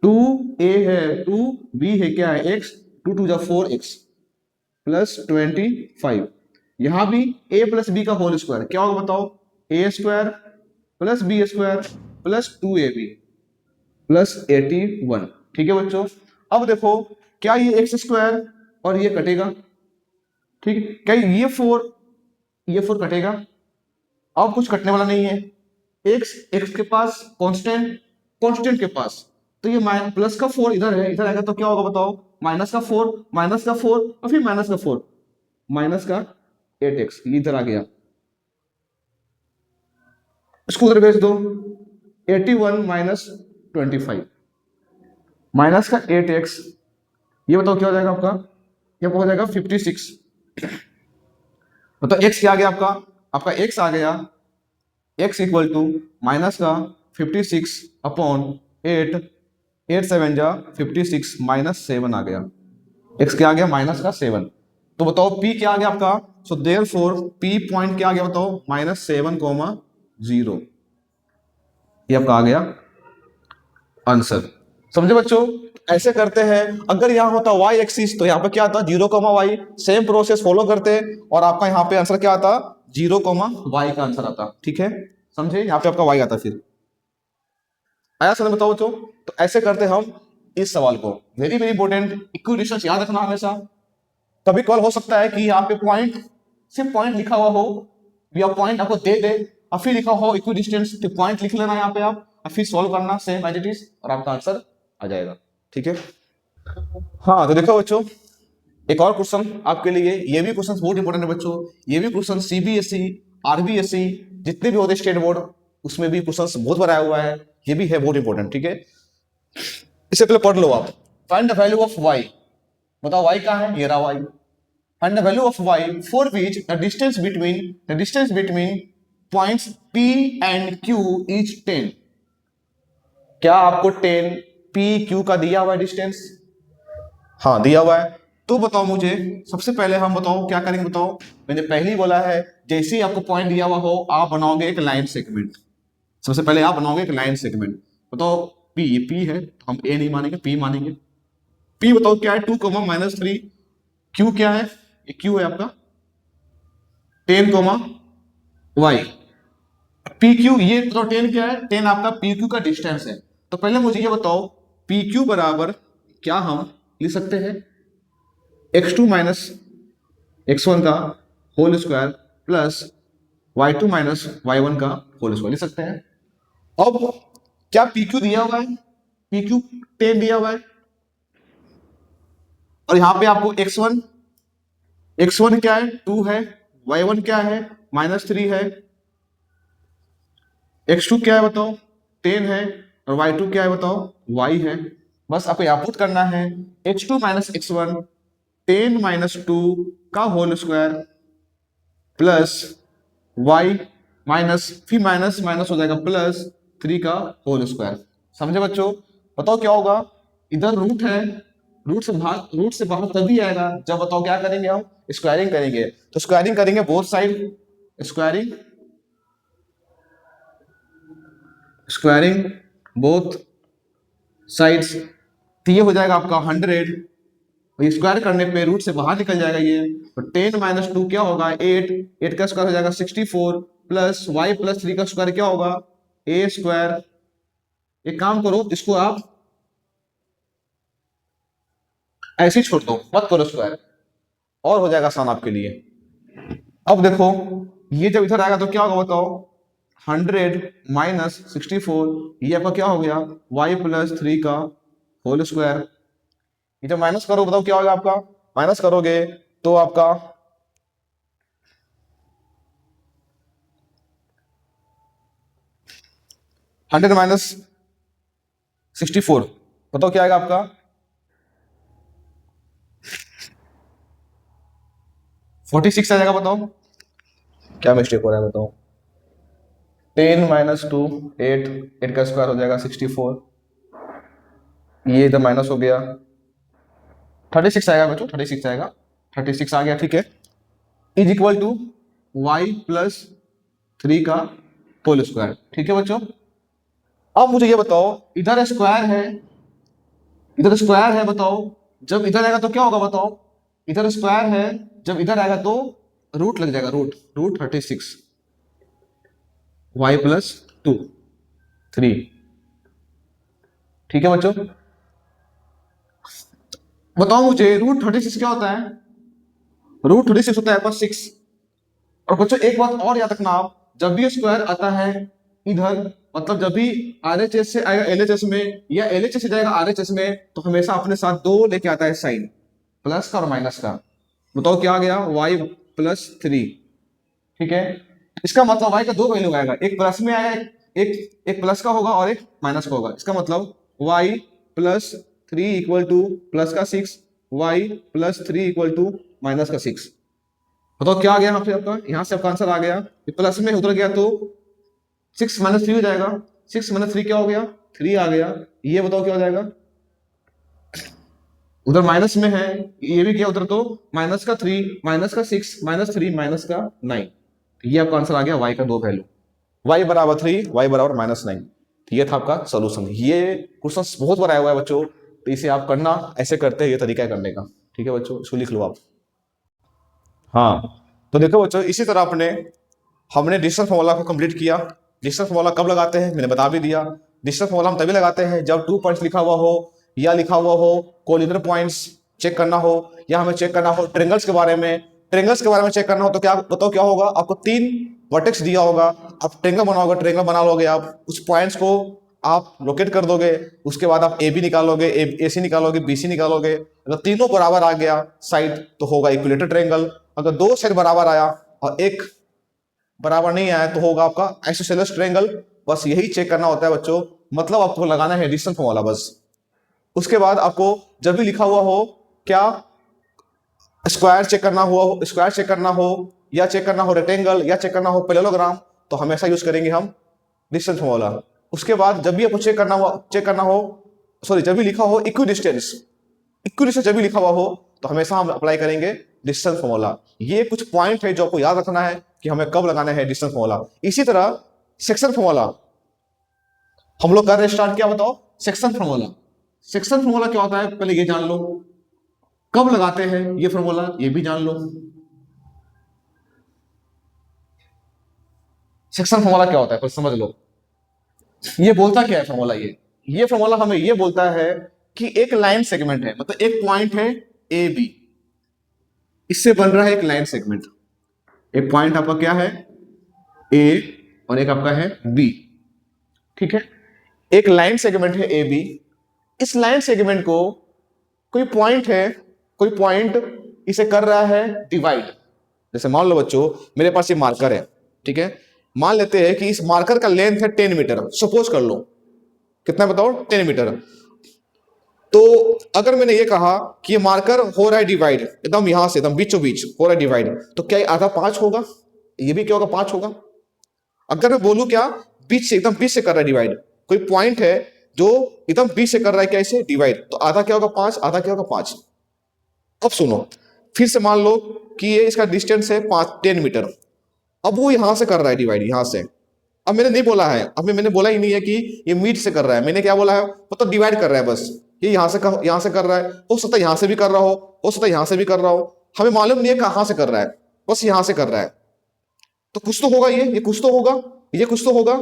2a है 2, b है क्या है x, 2 2 जा 4x प्लस 25। यहां भी a प्लस बी का होल स्क्वायर क्या होगा बताओ? a square plus b square plus 2ab plus 81, ठीक है बच्चों। अब देखो क्या ये एक्स स्क्वायर और ये कटेगा, ठीक है, क्या ये फोर कटेगा? अब कुछ कटने वाला नहीं है। एक्स, एक्स के पास कांस्टेंट, कांस्टेंट के पास, तो ये प्लस का 4 इधर है, इधर आएगा तो क्या होगा बताओ? -4, -4 और फिर -4, माइनस का 8x, इधर आ गया, इसको उधर भेज दो। 81 - 25 माइनस का 8x, ये बताओ क्या हो जाएगा आपका? ये आपका हो जाएगा 56। मतलब x क्या आ गया आपका? आपका x आ गया x इक्वल टू माइनस का 56 अपॉन 8, 8 7 जा 56 -7 आ गया। x क्या आ गया? -7। तो बताओ p क्या आ गया आपका? सो देयरफॉर p पॉइंट क्या आ गया बताओ? -7, 0। ये आपका आ गया आंसर। समझे बच्चों? ऐसे करते हैं। अगर यहाँ होता y एक्सिस तो यहाँ पे क्या आता? 0, y, सेम प्रोसेस फॉलो करते और आपका यहाँ पे आंसर क्या आता? 0, y का आंसर आता, ठीक है, समझे? यहाँ पे आपका y आता। फिर आया समझ? बताओ बच्चों। तो ऐसे करते हम इस सवाल को। Very very important, equal distance याद रखना हमेशा। कभी कॉल हो सकता है कि यहाँ पे पॉइंट, सिर्फ पॉइंट लिखा हुआ हो या पॉइंट आपको दे दे और फिर लिखा हो इक्वल डिस्टेंस, तो पॉइंट लिख लेना यहाँ पे आप और फिर सॉल्व करना सेम एज इट इज और आपका आंसर आ जाएगा, ठीक है। हाँ तो देखो बच्चों, एक और क्वेश्चन आपके लिए। ये भी क्वेश्चन बहुत इंपॉर्टेंट है बच्चों। ये भी क्वेश्चन सीबीएसई, आरबीएसई जितने भी होते स्टेट बोर्ड, उसमें भी क्वेश्चन बहुत बार आया हुआ है। ये भी है बहुत इंपॉर्टेंट, ठीक है। इससे पहले पढ़ लो आप। Find the value of y, बताओ y कहाँ है? ये रहा y। Find the value of y for which the distance between points p and q is 10। क्या आपको 10 p q का दिया हुआ है डिस्टेंस? हाँ दिया हुआ है। तो बताओ मुझे, सबसे पहले हम बताओ क्या करेंगे बताओ। मैंने पहले ही बोला है, जैसे ही आपको पॉइंट दिया हुआ हो आप बनाओगे एक लाइन सेगमेंट। सबसे पहले आप बनाओगे एक लाइन सेगमेंट। बताओ पी, ये पी है, हम ए नहीं मानेंगे, पी मानेंगे। पी बताओ क्या है? 2, -3। क्यू क्या है? ये क्यू है आपका 10, y। पी क्यू, ये बताओ 10 क्या है? 10 आपका पी क्यू का डिस्टेंस है। तो पहले मुझे ये बताओ पी क्यू बराबर क्या हम लिख सकते हैं, x2 माइनस x1 का whole square plus y2 minus y1 का होल स्क्वायर लिख सकते हैं। अब क्या पी क्यू दिया हुआ है, पी क्यू 10 दिया हुआ है, और यहां पे आपको x1 क्या है 2 है, y1 क्या है -3 है, x2 क्या है बताओ 10 है, और y2 क्या है बताओ y है। बस आपको यहाँ पुट करना है x2 माइनस x1 10 माइनस 2 का whole square plus y minus, फिर माइनस माइनस हो जाएगा प्लस 3 का होल स्क्वायर। समझे बच्चों? बताओ क्या होगा, इधर रूट है, रूट से बाहर तभी आएगा जब बताओ क्या करेंगे हम, स्क्वायरिंग करेंगे। तो स्क्वायरिंग करेंगे both side, squaring both sides, तो ये हो जाएगा आपका 100, स्क्वायर करने पे रूट से बाहर निकल जाएगा ये, तो 10 माइनस 2 क्या होगा 8 का स्क्वायर हो जाएगा 64 प्लस y प्लस 3 का स्क्वायर क्या होगा a स्क्वायर। एक काम करो, इसको आप ऐसे ही छोड़ दो, मत करो स्क्वायर, और हो जाएगा आसान आपके लिए। अब देखो ये जब इधर आएगा तो क्या होगा बताओ, 100 माइनस 64, ये आपका क्या हो गया y प्लस 3 का होल स्क्वायर। ये जब माइनस करो बताओ क्या होगा आपका, माइनस करोगे तो आपका 100 माइनस 64 बताओ क्या आएगा आपका 46 आ जाएगा। बताओ क्या मिस्टेक हो रहा है बताओ, 10 माइनस 2 8 का स्क्वायर हो जाएगा 64, ये इधर माइनस हो गया 36 आएगा बच्चों, 36 आएगा, 36 आ गया ठीक है, is equal to y plus 3 का होल स्क्वायर। ठीक है बच्चों, अब मुझे ये बताओ इधर स्क्वायर है, इधर स्क्वायर है, बताओ जब इधर आएगा तो क्या होगा बताओ, इधर स्क्वायर है, जब इधर आएगा तो रूट लग जाएगा, रूट 36 y प्लस 2 3। ठीक है बच्चों, बताओ मुझे रूट 36 क्या होता है, रूट 36 होता है आपका 6। और बच्चों एक बात और याद रखना आप, जब भी स्क्वायर आता है इधर, मतलब जब भी आरएचएस से आएगा एलएचएस में या एलएचएस से जाएगा आरएचएस में, तो हमेशा अपने साथ दो लेके आता है साइन, प्लस का और माइनस का। बताओ क्या आ गया y प्लस 3। ठीक है, इसका मतलब y का दो वैल्यू आएगा, एक प्लस में आएगा, एक प्लस का होगा और एक माइनस का होगा। इसका मतलब y plus 3 equal to plus का 6, y plus 3 equal to minus का 6। बताओ क्या आ गया यहाँ पे आपका, यहाँ से आपका आंसर आ गया, प्लस में उधर गया तो 6 माइनस 3 हो जाएगा, 6 माइनस 3 क्या हो गया 3 आ गया। ये बताओ क्या हो जाएगा, उधर माइनस में है, ये भी क्या उधर तो माइनस का 3 माइनस का 6 माइनस 3 माइनस का 9। ये आपका आंसर आ गया y का दो वैल्यू, y बराबर 3 y बराबर -9। ये था आपका सोल्यूशन। ये क्वेश्चन बहुत बार आया हुआ है बच्चों, तो इसे आप करना ऐसे करते हैं, ये तरीका है करने का। ठीक है बच्चों, इसको लिख लो आप। हाँ, तो देखो बच्चों इसी तरह हमने डिस्टेंस फॉर्मूला को कंप्लीट किया। डिस्टेंस फॉर्मूला कब लगाते हैं मैंने बता भी दिया। डिस्टेंस फॉर्मूला हम तभी लगाते हैं जब 2 पॉइंट्स लिखा हुआ हो, या लिखा हुआ हो कोलिनियर पॉइंट्स चेक करना हो, या हमें चेक करना हो ट्रेंगल्स के बारे में। ट्रेंगल्स के बारे में चेक करना हो तो क्या बताओ क्या होगा, आपको 3 वर्टेक्स दिया होगा, आप ट्रेंगल बनाओगे, ट्रेंगल बना लोगे, आप उस पॉइंट्स को आप लोकेट कर दोगे, उसके बाद आप ए बी निकालोगे, ए सी निकालोगे, बी सी निकालोगे। अगर तीनों बराबर आ गया साइड तो होगा इक्विलेटर ट्रेंगल। अगर दो साइड बराबर आया और एक बराबर नहीं आया तो होगा आपका आइसोसेलेस ट्रायंगल। बस यही चेक करना होता है बच्चों, मतलब आपको लगाना है डिस्टेंस फॉर्मूला बस। उसके बाद आपको जब भी लिखा हुआ हो क्या स्क्वायर चेक करना हो, स्क्वायर चेक करना हो, या चेक करना हो रेक्टेंगल, या चेक करना हो पैरेललोग्राम, तो हमेशा यूज करेंगे हम डिस्टेंस फॉर्मूला। उसके बाद जब भी आपको चेक करना हो सॉरी जब भी लिखा हो इक्विडिस्टेंस, जब भी लिखा हुआ हो तो हमेशा हम अप्लाई करेंगे डिस्टेंस फॉर्मूला। ये कुछ पॉइंट है जो आपको याद रखना है कि हमें कब लगाना है डिस्टेंस फॉर्मूला। इसी तरह सेक्शन फॉर्मूला हम लोग कर रहे स्टार्ट, क्या बताओ सेक्शन फॉर्मूला। सेक्शन फॉर्मूला क्या होता है पहले ये जान लो, कब लगाते हैं ये फॉर्मूला ये भी जान लो। सेक्शन फॉर्मूला क्या होता है पहले समझ लो, ये बोलता क्या है फॉर्मूला, ये ये फॉर्मूला हमें ये बोलता है कि एक लाइन सेगमेंट है, मतलब एक पॉइंट है ए बी, इससे बन रहा है एक लाइन सेगमेंट। एक पॉइंट आपका क्या है ए और एक आपका है बी, ठीक है। एक लाइन सेगमेंट है ए बी, इस लाइन सेगमेंट को कोई पॉइंट है, कोई पॉइंट इसे कर रहा है डिवाइड। जैसे मान लो बच्चों मेरे पास ये मार्कर है, ठीक है। मान लेते हैं कि इस मार्कर का लेंथ है 10 मीटर, सपोज कर लो। कितना बताओ? 10 मीटर। तो अगर मैंने ये कहा कि ये मार्कर हो रहा है डिवाइड, एकदम यहां से एकदम बीचों बीच हो रहा है डिवाइड, तो क्या ये आधा 5 होगा? ये भी क्या होगा? 5 होगा। अगर मैं बोलूं क्या बीच से, एकदम बीच से कर रहा है डिवाइड, कोई पॉइंट है जो एकदम बीच से कर रहा है क्या इसे डिवाइड, तो आधा क्या होगा? 5। आधा क्या होगा? 5। अब सुनो, फिर से मान लो कि ये इसका डिस्टेंस है 10 मीटर। अब वो यहां से कर रहा है डिवाइड, यहां से। अब मैंने नहीं बोला है, अभी मैंने बोला ही नहीं है कि ये मीट से कर रहा है, मैंने क्या बोला है, मतलब डिवाइड कर रहा है बस। ये यहां से कर रहा है, हो सकता है यहां से भी कर रहा हो सकता है यहां से भी कर रहा हो, हमें मालूम नहीं है कहां से कर रहा है, बस यहां से कर रहा है। तो कुछ तो होगा, ये कुछ तो होगा, ये कुछ तो होगा,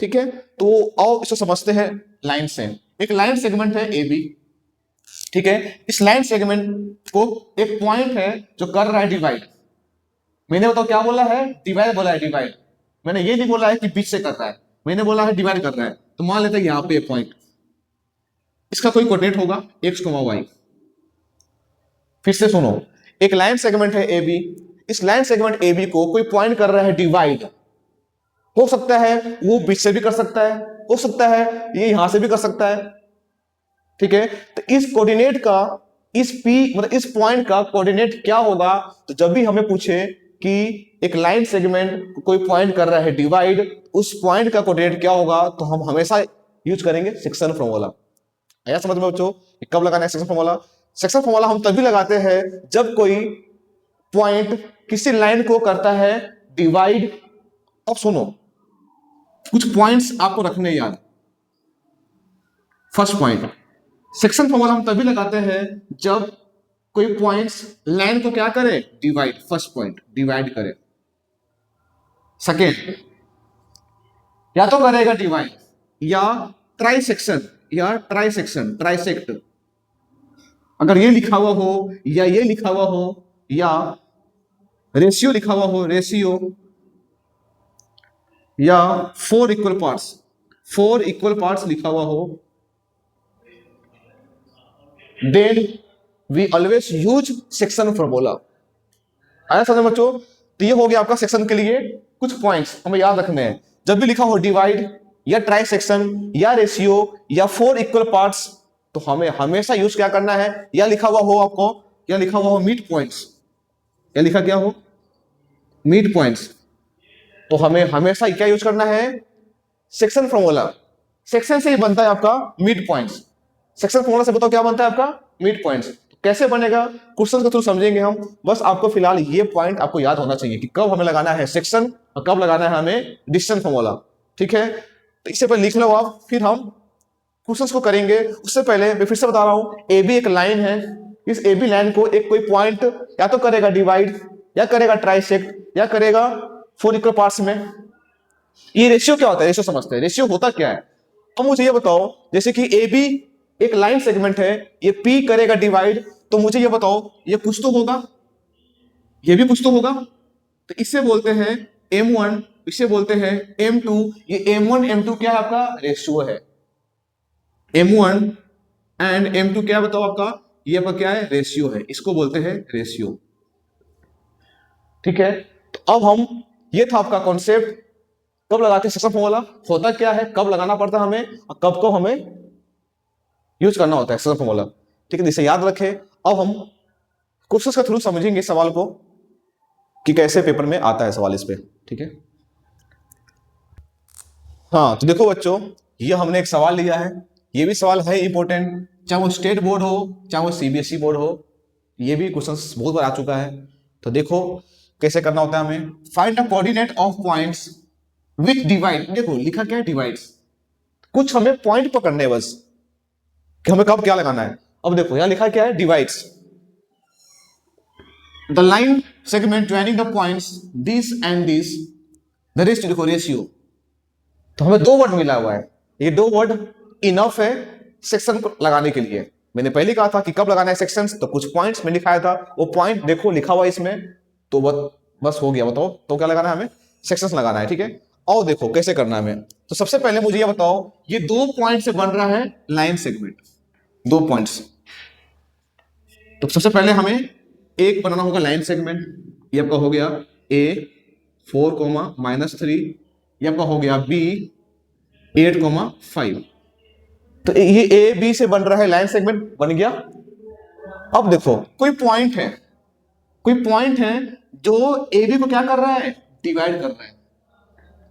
ठीक है। तो आओ इसको समझते हैं लाइन से। एक लाइन सेगमेंट है ए बी, ठीक है। इस लाइन सेगमेंट को एक पॉइंट है जो कर रहा है डिवाइड। मैंने बताओ क्या बोला है? डिवाइड बोला है, डिवाइड। मैंने ये नहीं बोला है कि बीच से कर रहा है, मैंने बोला है डिवाइड कर रहा है। तो मान लेते हैं यहां पे पॉइंट, इसका कोई कोऑर्डिनेट होगा x, y। फिर से सुनो, एक लाइन सेगमेंट है ए बी, इस लाइन सेगमेंट ए बी को कोई पॉइंट कर रहा है डिवाइड। हो सकता है वो बीच से भी कर सकता है, हो सकता है ये यहां से भी कर सकता है, ठीक है। तो इस कोऑर्डिनेट का, इस पी मतलब इस पॉइंट का कोऑर्डिनेट क्या होगा? तो जब भी हमें पूछे कि एक लाइन सेगमेंट कोई पॉइंट कर रहा है डिवाइड, उस पॉइंट का कोऑर्डिनेट क्या होगा, तो हम हमेशा यूज करेंगे सेक्शन फॉर्मूला। आया समझ में बच्चों? कब लगाना है सेक्शन फॉर्मूला? सेक्शन फॉर्मूला हम तभी लगाते हैं जब कोई पॉइंट किसी लाइन को करता है डिवाइड। अब सुनो, कुछ पॉइंट्स आपको रखने याद। फर्स्ट पॉइंट, सेक्शन फॉर्मूला हम तभी लगाते हैं जब कोई पॉइंट्स लाइन को क्या करे? डिवाइड। फर्स्ट पॉइंट, डिवाइड करे। सेकेंड, या तो करेगा डिवाइड या ट्राइसेक्शन, या ट्राइसेक्शन, ट्राइसेक्ट। अगर ये लिखा हुआ हो या ये लिखा हुआ हो या रेशियो लिखा हुआ हो, रेशियो, या 4 इक्वल पार्ट्स, 4 इक्वल पार्ट्स लिखा हुआ हो, then we always use section formula. आया समझ बच्चों? तो ये हो गया आपका सेक्शन के लिए कुछ पॉइंट्स हमें याद रखने हैं। जब भी लिखा हो डिवाइड या ट्राई सेक्शन या रेशियो या 4 इक्वल पार्ट्स, तो हमें हमेशा यूज क्या करना है? या लिखा हुआ हो आपको, या लिखा हुआ हो मिड पॉइंट्स, या लिखा क्या हो? Mid points. तो हमें हमेशा क्या यूज करना है? Section formula. सेक्शन से ही बनता है आपका मिड पॉइंट्स। सेक्शन फॉर्मूला से बताओ क्या बनता है आपका? Mid points. तो कैसे बनेगा क्वेश्चन के थ्रू समझेंगे हम। बस आपको फिलहाल ये पॉइंट आपको याद होना चाहिए कि कब हमें लगाना है सेक्शन और कब लगाना है हमें डिस्टेंस फॉर्मूला, ठीक है। तो इससे पहले लिख लो आप, फिर हम क्वेश्चंस को करेंगे। उससे पहले मैं फिर से बता रहा हूं, ए बी एक लाइन है, इस ए बी लाइन को एक कोई पॉइंट या तो करेगा डिवाइड, या करेगा ट्राइसेक्ट, या करेगा 4 इक्वल पार्ट्स में। ये रेशियो क्या होता है? रेशियो समझते हैं, रेशियो होता क्या है। अब मुझे ये बताओ, जैसे कि ए बी एक लाइन सेगमेंट है, ये पी करेगा डिवाइड, तो मुझे ये बताओ ये कुछ तो होगा, ये भी कुछ तो होगा। तो इससे बोलते हैं m1, इसे बोलते हैं m2। ये m1 m2 क्या है? आपका रेशियो है। m1 एंड m2 क्या बताओ आपका? ये आपका क्या है? रेशियो है। इसको बोलते हैं रेशियो, ठीक है। तो अब हम, ये था आपका कॉन्सेप्ट, कब लगाते हैं सेक्शन फॉर्मूला, होता क्या है, कब लगाना पड़ता है हमें, और कब को हमें यूज करना होता है सेक्शन फॉर्मूला, ठीक है। इसे याद रखें। अब हम क्वेश्चंस के थ्रू समझेंगे सवाल को कि कैसे पेपर में आता है सवाल इस पे, ठीक है। हाँ तो देखो बच्चों, ये हमने एक सवाल लिया है, ये भी सवाल है इंपॉर्टेंट, चाहे वो स्टेट बोर्ड हो चाहे वो सीबीएसई बोर्ड हो, ये भी क्वेश्चंस बहुत बार आ चुका है। तो देखो कैसे करना होता है हमें। Find the coordinate of points with divide. देखो लिखा क्या है? डिवाइड्स। कुछ हमें पॉइंट पकड़ने हैं बस कि हमें कब क्या लगाना है। अब देखो यहां लिखा क्या है? Divides. The line segment joining the points this and this, the rest देखो रेशियो। तो हमें 2 वर्ड मिला हुआ है, ये 2 वर्ड इनफ है सेक्शन लगाने के लिए। मैंने पहले कहा था कि कब लगाना है सेक्शंस, तो कुछ पॉइंट्स में लिखाया था, वो पॉइंट देखो लिखा हुआ इसमें, तो बस हो गया। बताओ तो क्या लगाना है हमें, सेक्शंस लगाना है, ठीक है। और देखो कैसे करना है हमें। तो सबसे पहले मुझे ये बताओ, ये 2 पॉइंट से बन रहा है लाइन सेगमेंट, 2 पॉइंट्स। तो सबसे पहले हमें एक बनाना होगा लाइन सेगमेंट। ये आपका हो गया A4, -3, ये आपका हो गया B8, 5। तो ये ए बी से बन रहा है लाइन सेगमेंट, बन गया। अब देखो कोई पॉइंट है जो ए बी को क्या कर रहा है, डिवाइड कर रहा है।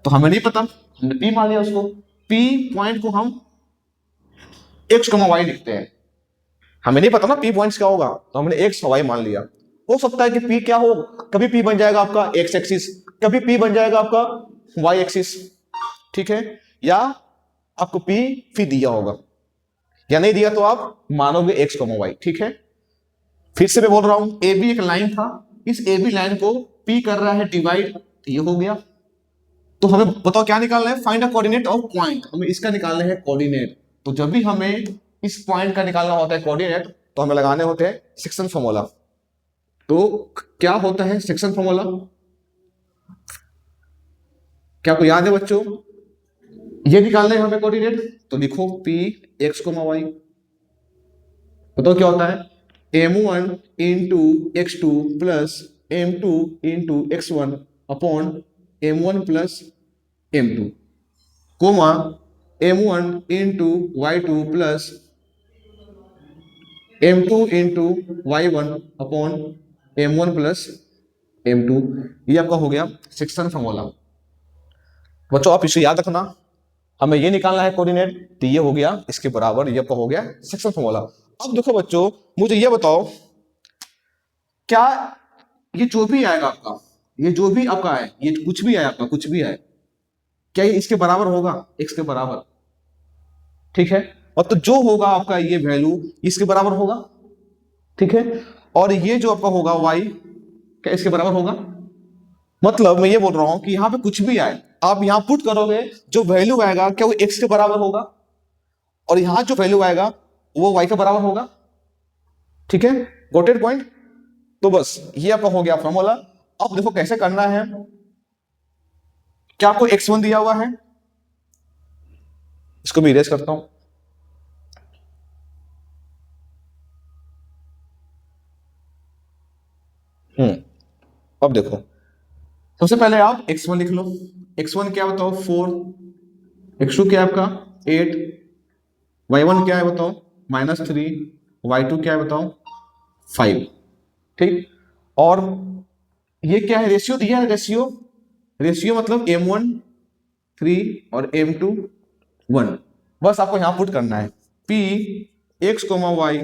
तो हमें नहीं पता, हमने पी मान लिया उसको। पी पॉइंट को हम x, y लिखते हैं। हमें नहीं पता ना पी पॉइंट्स क्या होगा, तो हमने एक्स वाई मान लिया। हो सकता है कि पी क्या हो, कभी पी बन जाएगा आपका एक्स एक्सिस, कभी पी बन जाएगा आपका वाई एक्सिस, ठीक है। या आपको पी फी दिया होगा, या नहीं दिया तो आप मानोगे x, y, ठीक है। फिर से मैं बोल रहा हूं, ए बी एक लाइन था, इस ए बी लाइन को पी कर रहा है डिवाइड, तो ये हो गया। तो हमें बताओ क्या निकालना है, find a coordinate of point. हमें इसका निकालना है कोऑर्डिनेट। तो जब भी हमें इस पॉइंट का निकालना होता है कोऑर्डिनेट, तो हमें लगाने होते हैं सेक्शन फॉर्मूला। तो क्या होता है सेक्शन फॉर्मूला, क्या आपको याद है बच्चों? ये निकालना है हमें कोऑर्डिनेट, तो लिखो पी x, y। बताओ क्या होता है, m1 into x2 plus m2 into x1 upon m1 plus m2, comma m1 into y2 plus m2 into y1 upon m1 plus m2। ये आपका हो गया सेक्शन फॉर्मूला। बच्चों आप इसे याद रखना, हमें ये निकालना है कोऑर्डिनेट, तो ये हो गया इसके बराबर, ये आपका हो गया सेक्शन फॉर्मूला। अब देखो बच्चों, मुझे ये बताओ, क्या ये जो भी आएगा आपका, ये जो भी आपका है, ये कुछ भी आए आपका, कुछ भी आए, क्या ये इसके बराबर होगा, एक्स के बराबर, ठीक है। और तो जो होगा आपका ये वैल्यू इसके बराबर होगा, ठीक है। और ये जो आपका होगा वाई, क्या इसके बराबर होगा। मतलब मैं ये बोल रहा हूं कि यहां पे कुछ भी आए, आप यहां पुट करोगे, जो वैल्यू आएगा क्या वो एक्स के बराबर होगा, और यहां जो वैल्यू आएगा वो वाई के बराबर होगा, ठीक है। GOATed point. तो बस ये आपका हो गया फॉर्मूला। अब देखो कैसे करना है। क्या आपको x1 दिया हुआ है, इसको भी इरेज करता हूं। अब देखो, सबसे पहले आप x1 लिख लो। x1 क्या बताओ 4, x2 क्या है आपका 8, y1 क्या है बताओ -3, y2 क्या है बताओ 5, ठीक। और ये क्या है, रेशियो दिया है, रेशियो, रेशियो मतलब m1 3 और m2 1। बस आपको यहां पुट करना है p x, y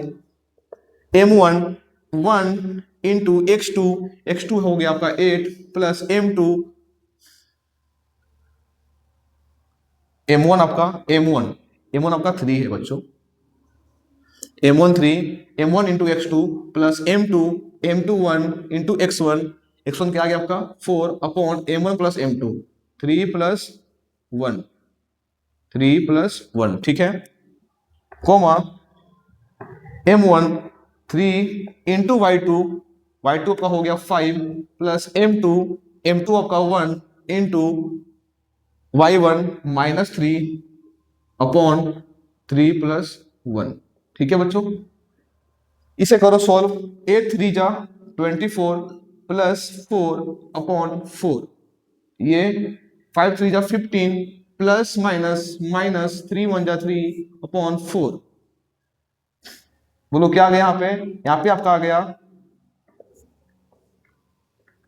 m1 1 into x2, x2 हो गया आपका 8 प्लस m2, m1 आपका m1 आपका 3 है बच्चों, m1 3, m1 into x2 plus m2 1 into x1 क्या आ गया आपका 4 upon m1 plus m2, 3 plus 1, 3 plus 1, ठीक है, कोमा m1 3 इंटू y2 आपका हो गया 5 प्लस m2 आपका 1 इंटू y1 -3 अपॉन 3 प्लस 1, ठीक है बच्चों। इसे करो सॉल्व, 8 3 जा 24 प्लस 4 अपॉन 4, ये 5 3 जा 15 प्लस माइनस 3 1 जा 3 अपॉन 4। बोलो क्या आ गया यहाँ पे आपका आ गया,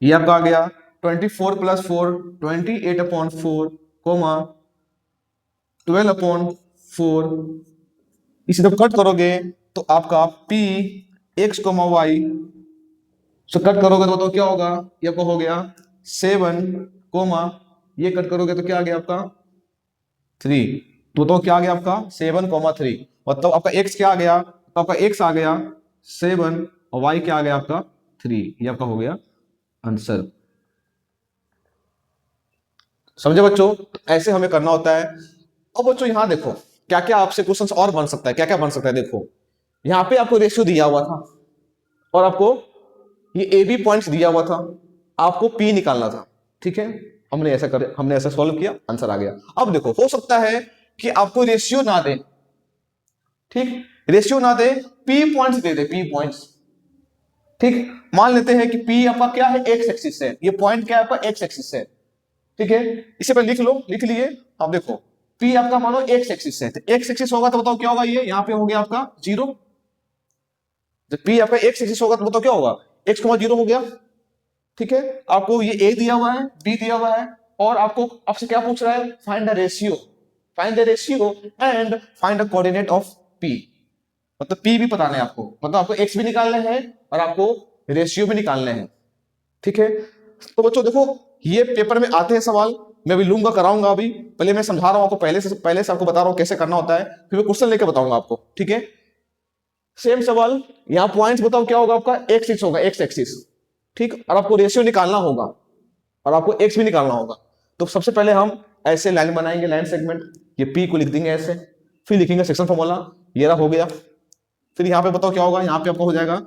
ये आपका आ गया 24 प्लस 4 28 अपॉन 4, कोमा 12 अपॉन 4। इसे जब कट करोगे तो आपका p x, y से कट करोगे तो बताओ क्या होगा, ये आपका हो गया 7, कोमा ये कट करोगे तो क्या आ गया आपका 3। तो बताओ क्या आ गया आपका 7, 3। मतलब आपका x क्या आ गया, तो आपका x आ गया 7 और y क्या आ गया आपका 3। ये आपका हो गया आंसर। समझे बच्चों, ऐसे हमें करना होता है। अब बच्चों यहां देखो, क्या क्या आपसे क्वेश्चंस और बन सकता है, क्या क्या बन सकता है। देखो यहाँ पे आपको रेशियो दिया हुआ था और आपको ये ए बी पॉइंट्स दिया हुआ था, आपको पी निकालना था। ठीक है, हमने ऐसा सॉल्व किया, आंसर आ गया। अब देखो हो सकता है कि आपको रेशियो ना दे, ठीक, रेशियो ना दे, पी पॉइंट्स दे दे, पी पॉइंट्स। ठीक, मान लेते हैं कि पी आपका क्या है, एक्स एक्सिस है, ये पॉइंट क्या है आपका, एक्स एक्सिस है। ठीक है, इसे पर लिख लो, लिख लिए। अब देखो पी आपका मानो एक्स एक्सिस है, तो एक्स एक्सिस होगा तो बताओ क्या होगा, ये यहाँ पे हो गया आपका जीरो। जब पी आपका एक्स एक्सिस होगा तो बताओ क्या होगा, एक्स कॉमा जीरो हो गया। ठीक है, आपको ये ए दिया हुआ है, बी दिया हुआ है, और आपको आपसे क्या पूछ रहा है, find the ratio, find the ratio and find the coordinate of P. मतलब पी भी पता नहीं आपको, मतलब आपको एक्स भी निकालने हैं और आपको रेशियो भी निकालने हैं। ठीक है, तो बच्चों देखो ये पेपर में आते हैं सवाल, मैं भी लूंगा, कराऊंगा। अभी पहले मैं समझा रहा हूं आपको, पहले से आपको बता रहा हूं कैसे करना होता है, फिर मैं क्वेश्चन लेके बताऊंगा आपको। ठीक है, सेम सवाल, यहां पॉइंट्स बताओ क्या होगा आपका, एक्स एक्स होगा, एक्स एक्सिस। ठीक, और आपको रेशियो निकालना होगा और आपको एक्स भी निकालना होगा। तो सबसे पहले हम ऐसे लाइन बनाएंगे, लाइन सेगमेंट, ये पी को लिख देंगे ऐसे, फिर लिखेंगे सेक्शन फॉर्मूला, ये रहा हो गया। फिर यहाँ पे बताओ क्या होगा, यहाँ पे आपका हो जाएगा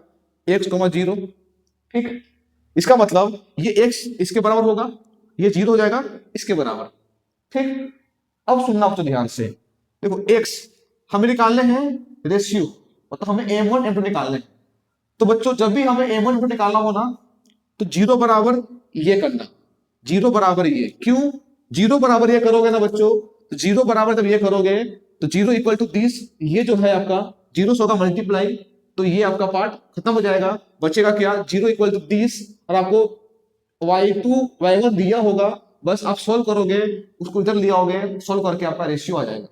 एक्स कॉमा जीरो। ठीक, इसका मतलब ये एक्स इसके बराबर होगा, ये जीरो हो जाएगा इसके बराबर। ठीक, अब सुनना आप तो ध्यान से, देखो एक्स हमें निकालने हैं रेशियो, मतलब हमें m1 m2 निकालने हैं। तो बच्चों जब भी हमें m1 m2 निकालना हो ना, तो जीरो बराबर ये करना, जीरो बराबर ये, क्यों जीरो बराबर ये करोगे ना बच्चों, तो जीरो बराबर जब ये करोगे तो जीरो इक्वल टू 30, ये जो है आपका जीरो से होगा मल्टीप्लाई, तो ये आपका पार्ट खत्म हो जाएगा, बचेगा क्या, जीरो इक्वल टू 30, और आपको y2 y1 दिया होगा, बस आप सोल्व करोगे, उसको इधर ले आओगे, सोल्व करके आपका रेशियो आ जाएगा।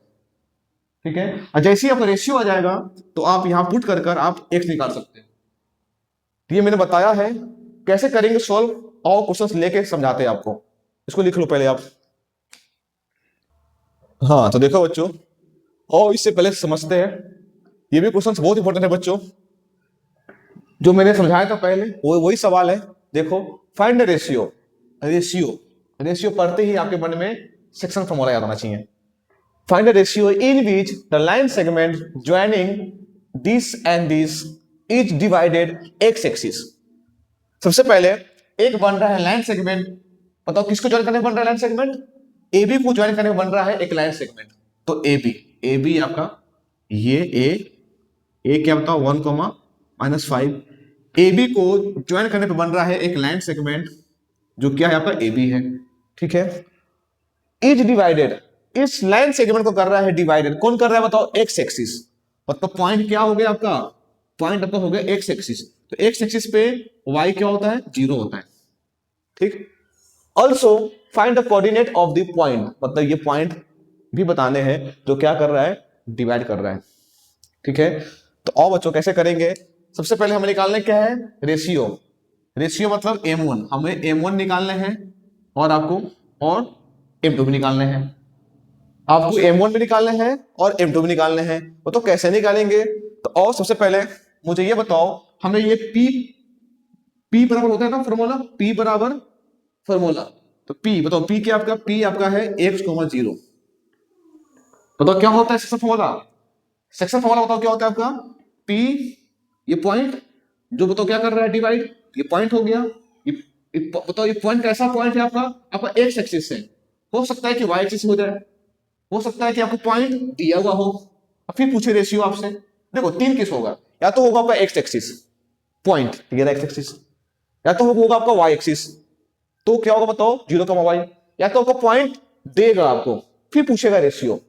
ठीक है, और जैसे ही आपका रेशियो आ जाएगा तो आप यहां पुट कर कर आप x निकाल सकते हैं। तो ये मैंने बताया है कैसे करेंगे सॉल्व, और क्वेश्चंस लेके समझाते हैं आपको। इसको लिख लो पहले आप। हाँ तो देखो बच्चों, और इससे पहले समझते हैं, ये भी क्वेश्चंस बहुत इंपॉर्टेंट है बच्चों, जो मैंने समझाया था पहले वो वही सवाल है। देखो find the ratio, ratio, ratio पढ़ते ही आपके मन में सेक्शन फॉर्मूला याद आना चाहिए। Find the ratio in which the line segment joining this and this is divided x axis. सबसे पहले एक बन रहा है लाइन सेगमेंट, बताओ किसको ज्वाइन करने बन रहा है लाइन सेगमेंट, ए बी को ज्वाइन करने बन रहा है एक लाइन सेगमेंट। तो ए बी आपका ये ए क्या बताओ 1,-5, ए बी को ज्वाइन करने पे बन रहा है एक लाइन सेगमेंट जो क्या है आपका ए बी है। ठीक है, इज डिवाइडेड, इस लाइन सेगमेंट को कर रहा है डिवाइडेड, कौन कर रहा है बताओ, एक्स एक्सिस। मतलब पॉइंट क्या हो गया आपका, पॉइंट आपका हो गया एक्स एक्सिस, तो एक्स एक्सिस पे वाई क्या होता है, जीरो होता है। ठीक, also find the coordinate of the point, मतलब ये पॉइंट भी बताने हैं जो क्या कर रहा है, डिवाइड कर रहा है। ठीक है, तो और बच्चों कैसे करेंगे, सबसे पहले हमें निकालने क्या है, रेशियो, रेशियो मतलब m1, हमें m1 निकालने हैं और आपको और m2 भी निकालने हैं, आपको m1 भी निकालने हैं और m2 भी निकालने हैं। वो तो कैसे निकालेंगे, तो और सबसे पहले मुझे ये बताओ, हमें ये p बराबर होता है ना फॉर्मूला, p बराबर फॉर्मूला, तो p बताओ, p क्या आपका, p आपका है x, 0। बताओ क्या होता है सेक्शन फॉर्मूला, सेक्शन फॉर्मूला बताओ क्या होता है आपका, p, ये पॉइंट जो बताओ क्या कर रहा है डिवाइड, ये पॉइंट हो गया, बताओ ये पॉइंट कैसा पॉइंट है आपका, आपका एक्स एक्सिस है, हो सकता है कि वाई एक्सिस हो जाए, हो सकता है कि आपको पॉइंट दिया हुआ हो, और फिर पूछे रेशियो आपसे। देखो तीन केस होगा, या तो होगा आपका एक्स एक्सिस पॉइंट, ये एक्स एक्सिस, या तो होगा आपका वाई एक्सिस, तो क्या होगा बताओ 0,y, या तो आपका पॉइंट देगा आपको फिर पूछेगा रेशियो।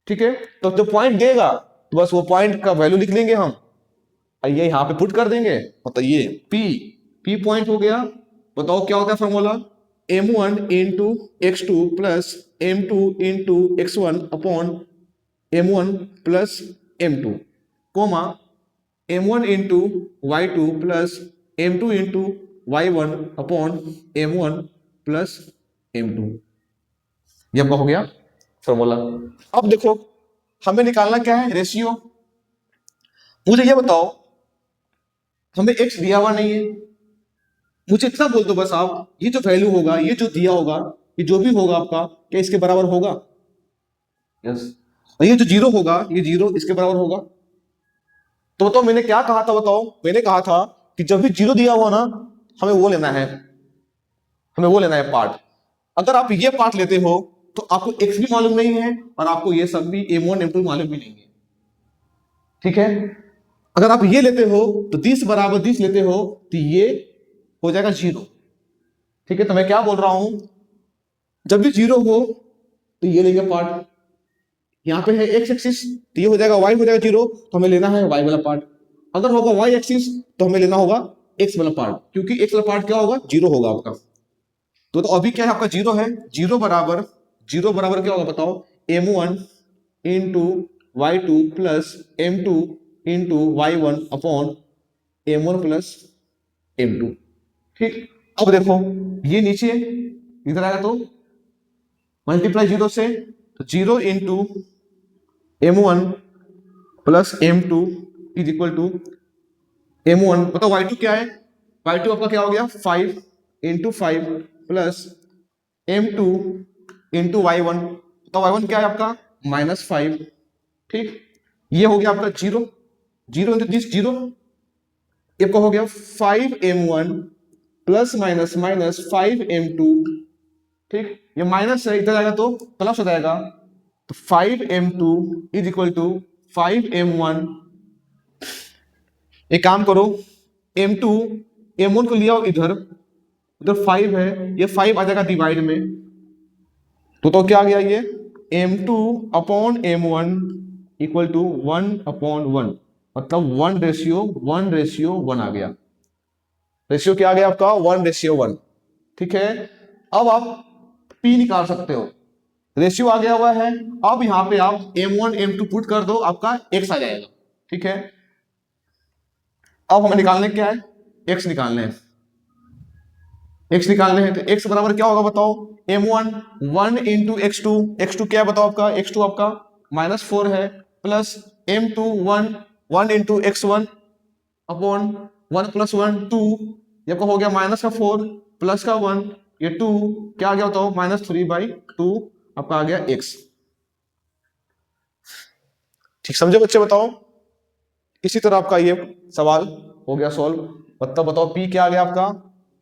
ठीक है, तो जो पॉइंट देगा तो बस वो पॉइंट का वैल्यू लिख लेंगे हम, और ये यहां पे पुट कर देंगे, मतलब ये p पॉइंट हो गया। बताओ क्या होता है formula, m1 into x2 plus m2 into x1 upon m1 plus m2, comma m1 into y2 plus m2 into y1 upon m1 plus m2, ये आपका हो गया फॉर्मूला। अब देखो हमें निकालना क्या है, रेशियो। मुझे ये बताओ, हमें x दिया हुआ नहीं है, मुझे इतना बोल दो बस आप, ये जो वैल्यू होगा, ये जो दिया होगा, ये जो भी होगा आपका, क्या इसके बराबर होगा, यस। और ये जो जीरो होगा, ये जीरो इसके बराबर होगा। तो बताओ मैंने क्या कहा था, बताओ मैंने कहा था कि जब भी जीरो दिया हुआ ना, हमें वो लेना है, हमें वो लेना है पार्ट। अगर आप ये पार्ट लेते हो तो आपको एक्स भी मालूम नहीं है और आपको ये सब भी m1 m2 मालूम भी नहीं है, ठीक है। अगर आप ये लेते हो तो 30 बराबर 30 लेते हो तो ये हो जाएगा जीरो, ठीक है। तो मैं क्या बोल रहा हूं, जब भी जीरो हो तो ये लेंगे पार्ट। यहाँ पे है एक्स एक्सिस तो ये हो जाएगा वाई हो जाएगा जीरो, तो हमें लेना है वाई वाला पार्ट। अगर होगा वाई एक्सिस तो हमें लेना होगा एक्स वाला पार्ट, क्योंकि एक्स वाला पार्ट क्या होगा, जीरो होगा आपका। तो अभी क्या है आपका, जीरो है। जीरो बराबर क्या होगा बताओ, m1 into y two plus m2 into y one upon m1 plus m2, ठीक। अब देखो ये नीचे इधर आएगा तो मल्टीप्लाई जीरो से, तो zero into m1 plus m2 is equal to m1, बताओ y2 क्या है, y2 आपका क्या हो गया 5 into 5 plus m2 into y1, तो y1 क्या है आपका -5, ठीक। ये हो गया आपका zero, zero into this zero, ये आपका हो गया 5m1 plus minus minus 5m2, ठीक। ये माइनस है, इधर आएगा तो प्लस हो जाएगा, तो 5m2 is equal to 5m1। एक काम करो, m2 m1 को लिया इधर, उधर 5 है, ये 5 आ जाएगा डिवाइड में, तो क्या आ गया ये m2 upon m1 equal to 1/1, मतलब 1:1 आ गया। रेशियो क्या आ गया आपका 1:1, ठीक है। अब आप P निकाल सकते हो, रेशियो आ गया हुआ है। अब यहां पे आप m1 m2 पुट कर दो, आपका x आ जाएगा, ठीक है। अब हमें निकालने क्या है, x निकालने हैं, x निकालने हैं। तो x बराबर क्या होगा बताओ, m1 1 इंटू x2, x2 क्या है बताओ आपका, x2 आपका -4 है, plus m2 1 into x1 upon 1 plus 1 2, ये आपका हो गया माइनस का 4 प्लस का 1, ये 2 क्या आ गया बताओ -3/2, आपका आ गया x, ठीक समझे बच्चे बताओ। इसी तरह आपका ये सवाल हो गया सॉल्व। मतलब बताओ p क्या आ गया आपका,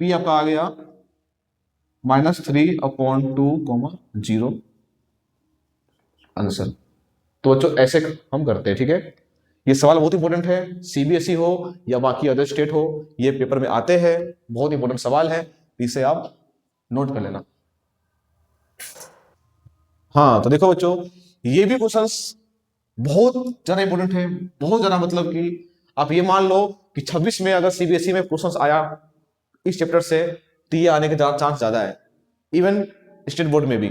p आपका आ गया -3/2, 0 आंसर। तो बच्चों ऐसे हम करते हैं, ठीक है। ये सवाल बहुत इंपॉर्टेंट है, सीबीएसई हो या बाकी अदर स्टेट हो, ये पेपर में आते हैं, बहुत इंपॉर्टेंट सवाल है, इसे आप नोट कर लेना। हाँ तो देखो बच्चों, ये भी क्वेश्चंस बहुत ज्यादा इंपॉर्टेंट है, बहुत ज्यादा, मतलब कि आप ये मान लो कि 26 में अगर सीबीएसई में क्वेश्चंस आया इस चैप्टर से, तो ये आने के चांस ज्यादा है, इवन स्टेट बोर्ड में भी,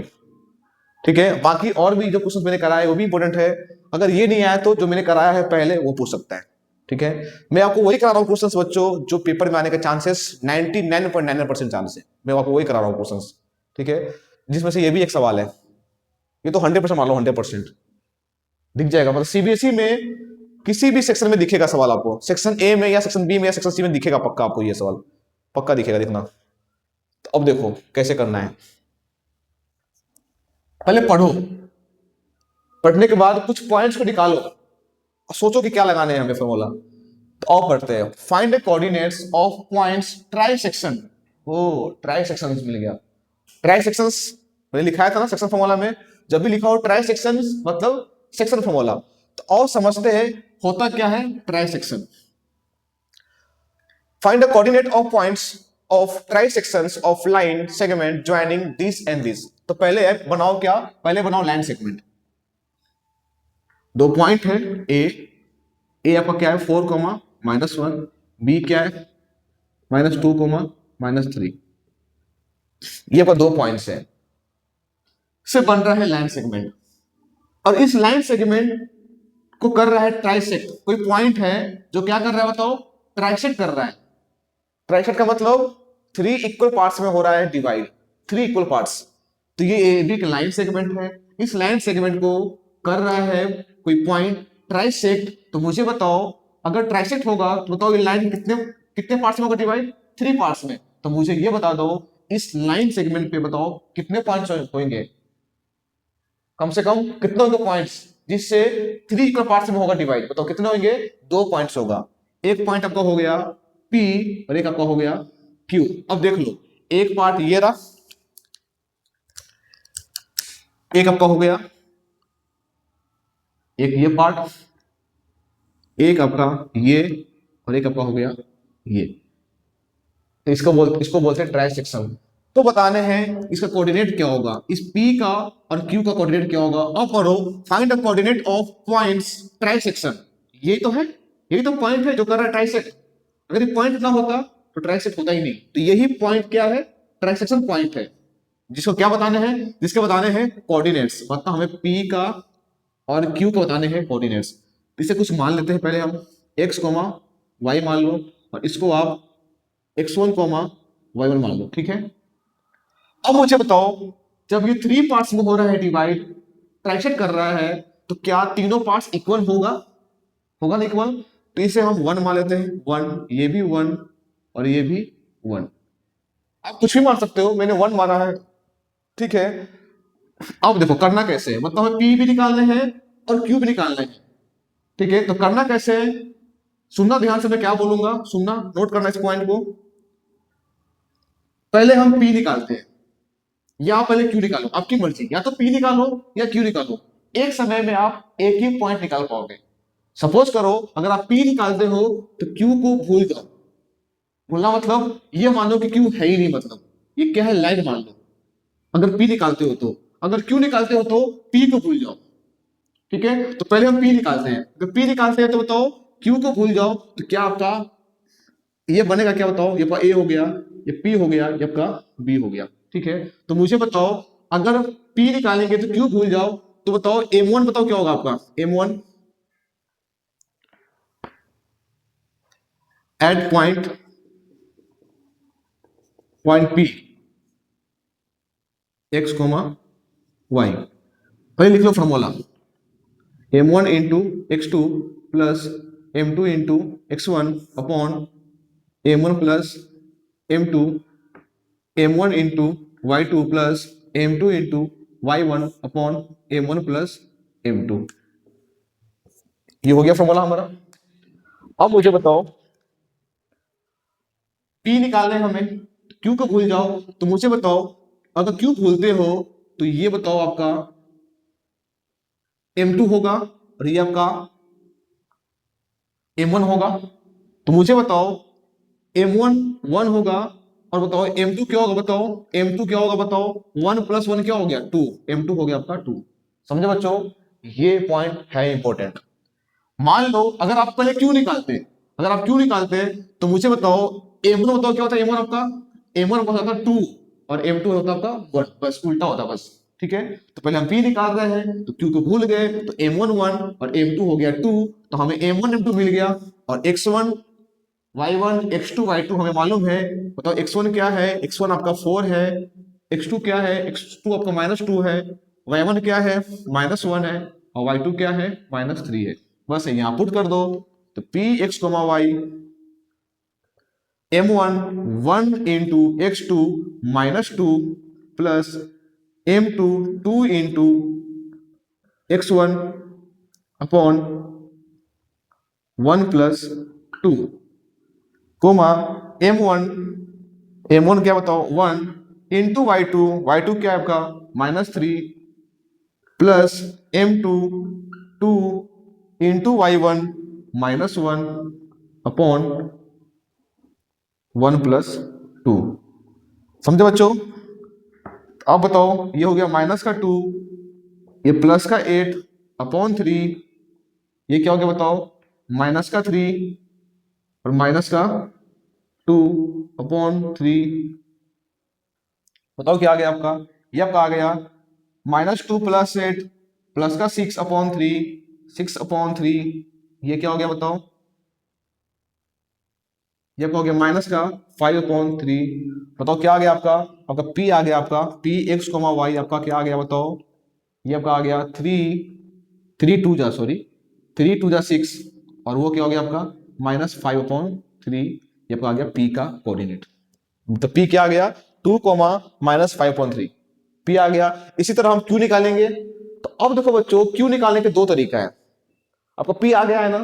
ठीक है। बाकी और भी जो क्वेश्चंस मैंने कराए वो भी इंपॉर्टेंट है, अगर ये नहीं आया तो जो मैंने कराया है पहले वो पूछ सकता है, ठीक है। मैं आपको वही करा रहा हूँ क्वेश्चंस बच्चों जो पेपर में आने के चांसेस 99.99% चांस है, मैं आपको वही करा रहा हूँ क्वेश्चंस, ठीक है। जिसमें से ये भी एक सवाल है, ये तो 100% मान लो, 100% दिख जाएगा, मतलब सीबीएसई में किसी भी सेक्शन में दिखेगा सवाल आपको, सेक्शन ए में या सेक्शन बी में या सेक्शन सी में दिखेगा पक्का, आपको ये सवाल पक्का दिखेगा, देखना। तो अब देखो कैसे करना है, पहले पढ़ो, पढ़ने के बाद कुछ पॉइंट्स को निकालो और सोचो कि क्या लगाने हैं हमें फॉर्मूला। तो और पढ़ते हैं, find the coordinates of points trisection. ओ ट्राई सेक्शन मिल गया, ट्राई सेक्शंस मैंने लिखाया था ना सेक्शन फॉर्मूला में, जब भी लिखा हो ट्राई सेक्शंस मतलब सेक्शन फॉर्मूला। तो और समझते हैं होता क्या है try section. Find the coordinate of points of try sections of line segment joining this and this. तो पहले बनाओ क्या, पहले बनाओ लाइन सेगमेंट। दो पॉइंट है, ए आपका क्या है 4, -1, बी क्या है -2, -3, ये आपका दो पॉइंट्स है, से बन रहा है लाइन सेगमेंट। और इस लाइन सेगमेंट को कर रहा है ट्राइसेक्ट, कोई पॉइंट है जो क्या कर रहा है बताओ, ट्राइसेक्ट कर रहा है। ट्राइसेक्ट का मतलब 3 इक्वल पार्ट्स में हो रहा है डिवाइड, 3 इक्वल पार्ट्स। तो ये भी एक लाइन सेगमेंट है, इस लाइन सेगमेंट को कर रहा है कोई पॉइंट ट्राइसेक्ट। तो मुझे बताओ अगर ट्राइसेक्ट होगा तो बताओ ये लाइन कितने कितने पार्ट्स में होगा डिवाइड, 3 पार्ट्स में। तो मुझे ये बता दो इस लाइन सेगमेंट पे बताओ कितने पॉइंट्स होंगे, कम से कम कितने होंगे पॉइंट्स जिससे 3 इक्वल पार्ट्स में होगा डिवाइड। बताओ कितने होंगे? 2 पॉइंट्स होगा। एक पॉइंट आपका हो गया P और एक आपका हो गया Q। अब देख लो, एक पार्ट ये रहा, एक आपका हो गया, एक ये पार्ट, एक आपका ये, और एक आपका हो गया ये। तो इसको बोलते हैं ट्राई सेक्शन। तो बताने हैं इसका कोऑर्डिनेट क्या होगा, इस P का और Q का कोऑर्डिनेट क्या होगा। अब पढ़ो, find the coordinate of points try section. यही तो है, यही तो पॉइंट है जो कर रहा है ट्राइसेक्ट। अगर ये पॉइंट ना होता तो ट्राइसेक्ट होता ही नहीं। तो यही पॉइंट क्या है? ट्राइसेक्शन पॉइंट है, जिसको क्या बताने हैं? जिसके बताने हैं कोऑर्डिनेट्स। मतलब हमें P का और Q का बताने हैं कोऑर्डिनेट्स। इसे कुछ मान लेते हैं पहले हम, x, y मान लो, और इसको आप x1, y1 मान लो, ठीक है। अब मुझे बताओ, जब ये 3 पार्ट्स में हो रहा है डिवाइड, ट्राइसेक्ट कर रहा है, तो क्या तीनों पार्ट्स इक्वल होगा? होगा ना इक्वल। तो इसे हम 1 मान लेते हैं, 1, ये भी 1 और ये भी 1। आप कुछ भी मान सकते हो, मैंने 1 माना है, ठीक है। अब देखो करना कैसे है, मतलब हमें P भी निकालने हैं और Q भी निकालना है, ठीक है। तो करना कैसे है, सुनना ध्यान से, मैं क्या बोलूंगा सुनना, नोट करना इस पॉइंट को। पहले हम P निकालते हैं या पहले Q निकालो, आपकी मर्जी, या तो P निकालो या Q निकालो। एक समय में आप एक ही पॉइंट निकाल पाओगे। सपोज करो अगर आप P निकालते हो तो Q को भूल जाओ। भूलना मतलब ये मान लो कि Q है ही नहीं, मतलब ये क्या है, लाइन मान लो। अगर P निकालते हो तो, अगर Q निकालते हो तो P को भूल जाओ, ठीक है। तो पहले हम P निकालते हैं, अगर P निकालते हैं तो बताओ Q को भूल जाओ, तो क्या आपका ये बनेगा, क्या बताओ, ये A हो गया, ये P हो गया, ये आपका B हो गया, ठीक है। तो मुझे बताओ, अगर P निकालेंगे तो Q भूल जाओ, तो बताओ M1 बताओ क्या होगा आपका, M1 at point P x, y। पहले लिख लो formula, M1 into x2 plus M2 into x1 upon M1 plus M2, M1 into y2 plus M2 into y1 upon M1 plus M2। ये हो गया फॉर्मूला हमारा। अब मुझे बताओ, P निकालना है हमें, Q को भूल जाओ, तो मुझे बताओ अगर Q भूलते हो तो ये बताओ आपका M2 होगा और ये आपका M1 होगा। तो मुझे बताओ M1 1 होगा, और बताओ M2 क्या होगा, बताओ M2 क्या होगा, बताओ 1 प्लस 1 क्या हो गया 2, M2 हो गया आपका 2। समझे बच्चों, ये पॉइंट है इंपॉर्टेंट। मान लो अगर आप पहले Q निकालते, अगर आप Q निकालते तो मुझे बताओ M1 बताओ क्या होता है, M1 आपका, M1 आपका होता 2 और M2 होता आपका 1, बस उल्टा होता बस, ठीक है। तो पहले हम P निकाल रहे हैं तो Q को भूल गए, तो M1 1 और M2 हो गया 2, तो हमें M1 M2 मिल गया। और x1 y1 x2 y2 हमें मालूम है, बताओ x1 क्या है, x1 आपका 4 है, x2 क्या है, x2 आपका -2 है, y1 क्या है -1 है, और y2 क्या है -3 है। बस यहां पुट कर दो, तो p x, y m1 1 into x2 -2 plus m2 2 into x1 upon 1 plus 2, comma m1 क्या बताओ 1 इंटू y2 क्या है आपका -3 plus m2 2 into y1 -1 upon 1 plus 2। समझे बच्चों। अब बताओ ये हो गया -2, ये +8 अपॉन 3, ये क्या हो गया बताओ -3 और -2 अपॉन 3। बताओ क्या आ गया आपका, ये आपका आ गया -2 + 8 +6 अपॉन 3, 6 अपॉन 3, ये क्या हो गया बताओ, ये आपका हो गया -5 अपॉन 3। बताओ क्या आ गया आपका, आपका P आ गया, आपका P x, y आपका क्या आ गया बताओ, ये आपका आ गया 3 2 जा सॉरी 3 2 जा 6, और वो क्या हो गया आपका -5 अपॉन 3, ये आपका आ गया P का कोऑर्डिनेट। तो P क्या आ गया 2, -5/3, P आ गया। इसी तरह हम Q निकालेंगे, तो अब देखो बच्चों, क्यू निकालने के दो तरीका है। आपका पी आ गया है ना,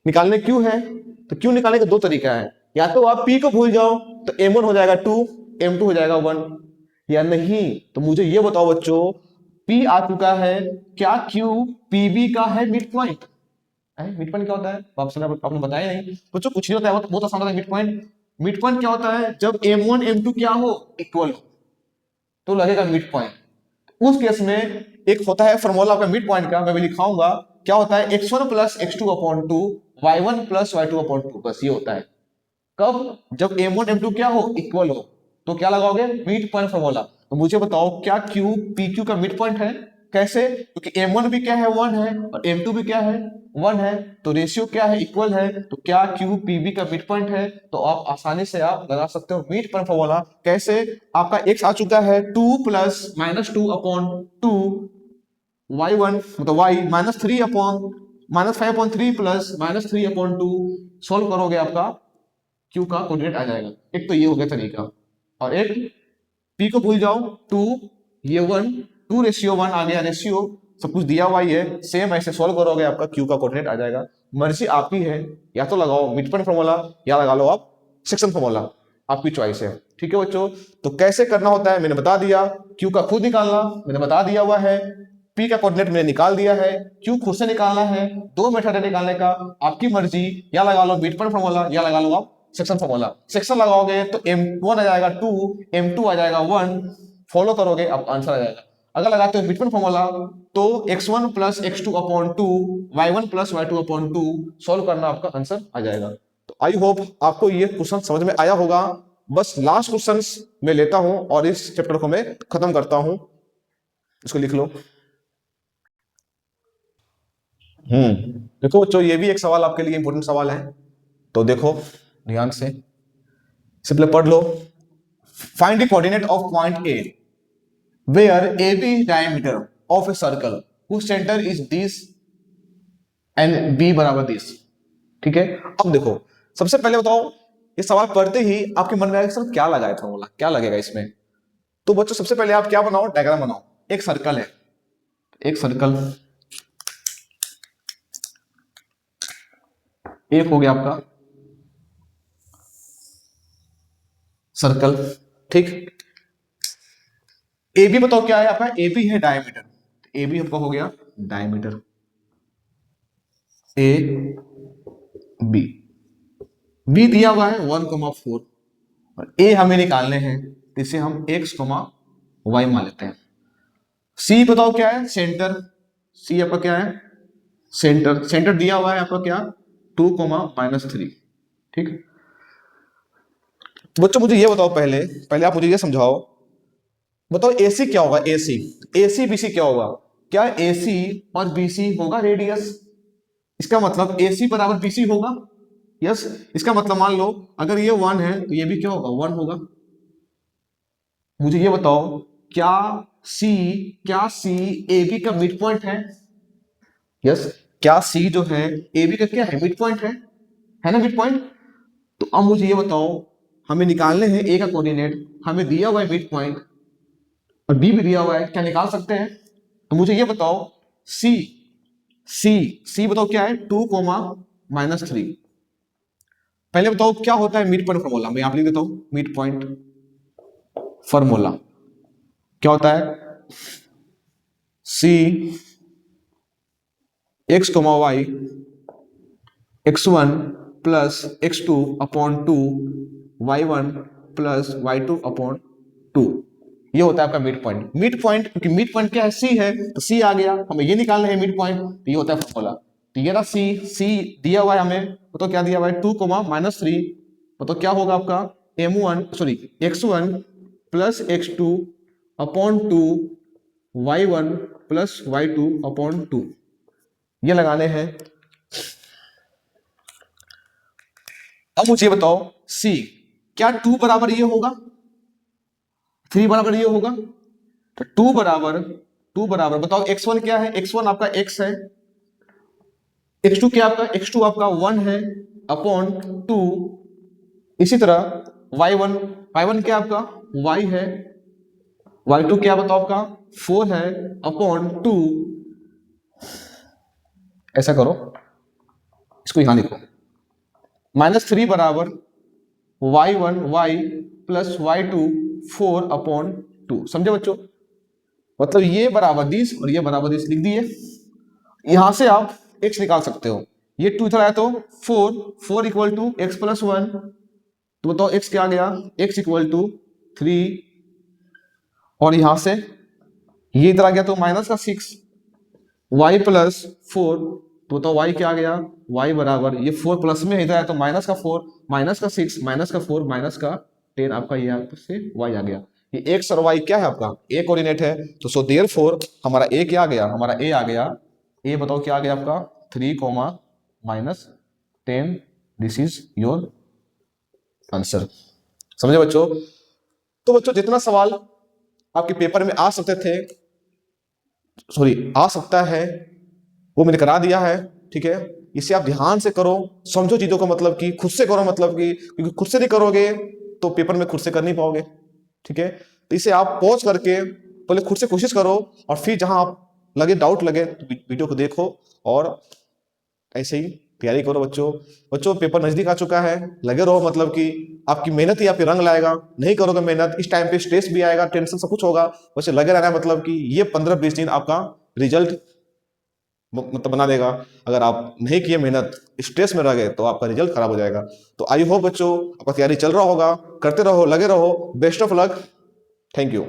निकालने क्यू है, तो क्यू निकालने के दो तरीका है। या तो आप पी को भूल जाओ, तो m1 हो जाएगा 2, m2 हो जाएगा 1, या नहीं तो मुझे ये बताओ बच्चों, पी आ चुका है, क्या क्यू पीबी का है मिड पॉइंट? मिड पॉइंट क्या होता है आपने बताया नहीं बच्चों, कुछ नहीं होता है, बहुत आसान होता है मिड पॉइंट। मिड पॉइंट क्या होता है? जब m1 m2 क्या हो, इक्वल हो, तो लगेगा मिड पॉइंट। उस केस में एक होता है फॉर्मूला आपका मिड पॉइंट का, मैं भी लिखाऊंगा। क्या होता है? x1 plus x2 upon 2, y1 plus y2 upon 2, बस ये होता है। कब? जब m1 m2 क्या हो, इक्वल हो, तो क्या लगाओगे? Mid point formula. तो मुझे बताओ, क्या q pq का मिड पॉइंट है? कैसे? क्योंकि m1 भी क्या है, 1 है, और m2 भी क्या है, 1 है, तो रेशियो क्या है, इक्वल है। तो क्या q pb का मिड पॉइंट है? तो आप आसानी से आप लगा सकते हो मिड पॉइंट फॉर्मूला। कैसे? आपका x आ चुका है 2 प्लस -2 अपॉन 2, y1 मतलब y -3 upon -5 upon 3 plus -3 upon 2, solve करोगे आपका Q का कोऑर्डिनेट आ जाएगा। एक तो ये हो गया तरीका, और एक P को भूल जाओ, 2 ये 1, 2:1 आ गया, रेशियो सब कुछ दिया हुआ ही है, सेम ऐसे सोल्व करोगे आपका Q का कोऑर्डिनेट आ जाएगा। मर्जी आपकी है, या तो लगाओ मिड पॉइंट फॉर्मूला या लगा लो आप सेक्शन फॉर्मूला, आपकी चॉइस है। ठीक है बच्चों, तो कैसे करना होता है मैंने बता दिया, Q का खुद निकालना मैंने बता दिया हुआ है, P का कोऑर्डिनेट मैंने निकाल दिया है, Q खुद से निकालना है। दो मेथड है निकालने का, आपकी मर्जी, या लगा लो मिड पॉइंट फॉर्मूला या लगा लो आप सेक्शन फॉर्मूला। सेक्शन लगाओगे तो m1 आ जाएगा 2, m2 आ जाएगा 1, फॉलो करोगे अब आंसर आ जाएगा। अगर लगाते हो मिड पॉइंट फॉर्मूला तो x1 plus x2 upon 2, y1 plus y2 upon 2, solve करना आपका आंसर आ जाएगा। तो आई होप आपको ये क्वेश्चन समझ में आया होगा। बस लास्ट क्वेश्चन मैं लेता हूं और इस चैप्टर को मैं खत्म करता हूं, इसको लिख लो। देखो बच्चों, ये भी एक सवाल आपके लिए इंपॉर्टेंट सवाल है, तो देखो ध्यान से, सिंपल पढ़ लो। Find the coordinate of point A where A B diameter of a circle whose centre is this and B बराबर दिस। ठीक है, अब देखो सबसे पहले बताओ, ये सवाल पढ़ते ही आपके मन में आएगा सर क्या लगा है फॉर्मूला, क्या लगेगा इसमें? तो बच्चों सबसे पहले आप क्या बनाओ, डायग्राम बनाओ। एक सर्कल है, एक सर्कल, एक हो गया आपका सर्कल, ठीक। ए बी बताओ क्या है आपका, ए बी है डायमीटर, ए बी आपका हो गया डायमीटर, ए बी, बी दिया हुआ है 1,4, और ए हमें निकालने हैं, इसे हम x, y मान लेते हैं। सी बताओ क्या है, सेंटर, सी आपका क्या है, सेंटर, सेंटर दिया हुआ है आपका क्या, 2,-3, ठीक। तो बच्चों मुझे ये बताओ, पहले पहले आप मुझे ये समझाओ, बताओ एसी क्या होगा, एसी, एसी बीसी क्या होगा? क्या एसी और बीसी होगा रेडियस? इसका मतलब एसी बराबर बीसी होगा। यस, इसका मतलब मान लो अगर ये 1 है तो ये भी क्या होगा, 1 होगा। मुझे ये बताओ, क्या सी, क्या सी ए बी का मिड पॉइंट है? यस, क्या सी जो है ए बी का क्या है, मिड पॉइंट है ना मिड पॉइंट। तो अब मुझे ये बताओ, हमें निकालने हैं ए का कोऑर्डिनेट, हमें दिया हुआ है मिड पॉइंट और बी भी दिया हुआ है, क्या निकाल सकते हैं? तो मुझे ये बताओ, सी, सी, सी बताओ क्या है, 2,-3। पहले बताओ क्या होता है मिड पॉइंट फॉर्मूला, मैं यहां लिख देता हूं, मिड पॉइंट फॉर्मूला क्या होता है, सी x, y, x1 plus x2 upon 2, y1 plus y2 upon 2, ये होता है आपका मिड पॉइंट। मिड पॉइंट, क्योंकि मिड पॉइंट क्या है, सी है, तो सी आ गया, हमें ये निकालना है मिड पॉइंट, तो ये होता है फॉर्मूला। तो ये ना सी, सी दिया हुआ है हमें, तो क्या दिया हुआ है, 2,-3, तो क्या होगा आपका x1 plus x2 upon 2, y1 plus y2 upon 2, ये लगाने हैं। अब मुझे बताओ C, क्या 2 बराबर ये होगा, 3 बराबर ये होगा? तो 2 बराबर बताओ, x1 क्या है, x1 आपका x है, x2 क्या आपका, x2 आपका 1 है अपॉन 2, इसी तरह y1, y1 क्या आपका y है, y2 क्या बताओ आपका 4 है अपॉन 2, ऐसा करो, इसको यहां लिखो, -3 बराबर y1 y plus y2 4 upon 2। समझे बच्चों? मतलब ये बराबर 20 और ये बराबर 20 लिख दिए। यहां से आप x निकाल सकते हो, ये 2 इधर आया तो 4 इक्वल टू एक्स प्लस 1, तो बताओ x क्या आ गया, x इक्वल टू 3, और यहां से ये इधर आ गया तो माइनस का 6, y प्लस 4, तो बताओ y क्या आ गया, y बराबर ये 4 प्लस में इधर आया तो माइनस का 4, माइनस का 6, माइनस का 4, माइनस का 10, आपका ये से y आ गया। ये x और y क्या है, आपका a कोऑर्डिनेट है, तो सो देयरफॉर हमारा a क्या आ गया, हमारा a आ गया, a बताओ क्या आ गया आपका 3, -10, दिस इज योर आंसर। समझे बच्चों? तो बच्चों जितना सवाल आपके पेपर में आ सकते थे, सॉरी आ सकता है, वो मैंने करा दिया है। ठीक है, इसे आप ध्यान से करो, समझो चीजों का मतलब कि खुद से करो, मतलब कि क्योंकि खुद से नहीं करोगे तो पेपर में खुद से कर नहीं पाओगे। ठीक है, तो इसे आप पॉज करके पहले खुद से कोशिश करो, और फिर जहां आप लगे डाउट लगे तो वीडियो को देखो और ऐसे ही तैयारी करो बच्चों। बच्चों पेपर नजदीक आ चुका है, लगे रहो, मतलब कि आपकी मेहनत ही आपके रंग लाएगा। नहीं करोगे मेहनत, इस टाइम पे स्ट्रेस भी आएगा, टेंशन सब कुछ होगा, वैसे लगे रहना, मतलब कि ये 15-20 दिन आपका रिजल्ट मतलब बना देगा। अगर आप नहीं किए मेहनत, स्ट्रेस में रह गए, तो आपका रिजल्ट खराब हो जाएगा। तो आई होप बच्चों आपका तैयारी चल रहा होगा, करते रहो, लगे रहो। Best of luck, thank you.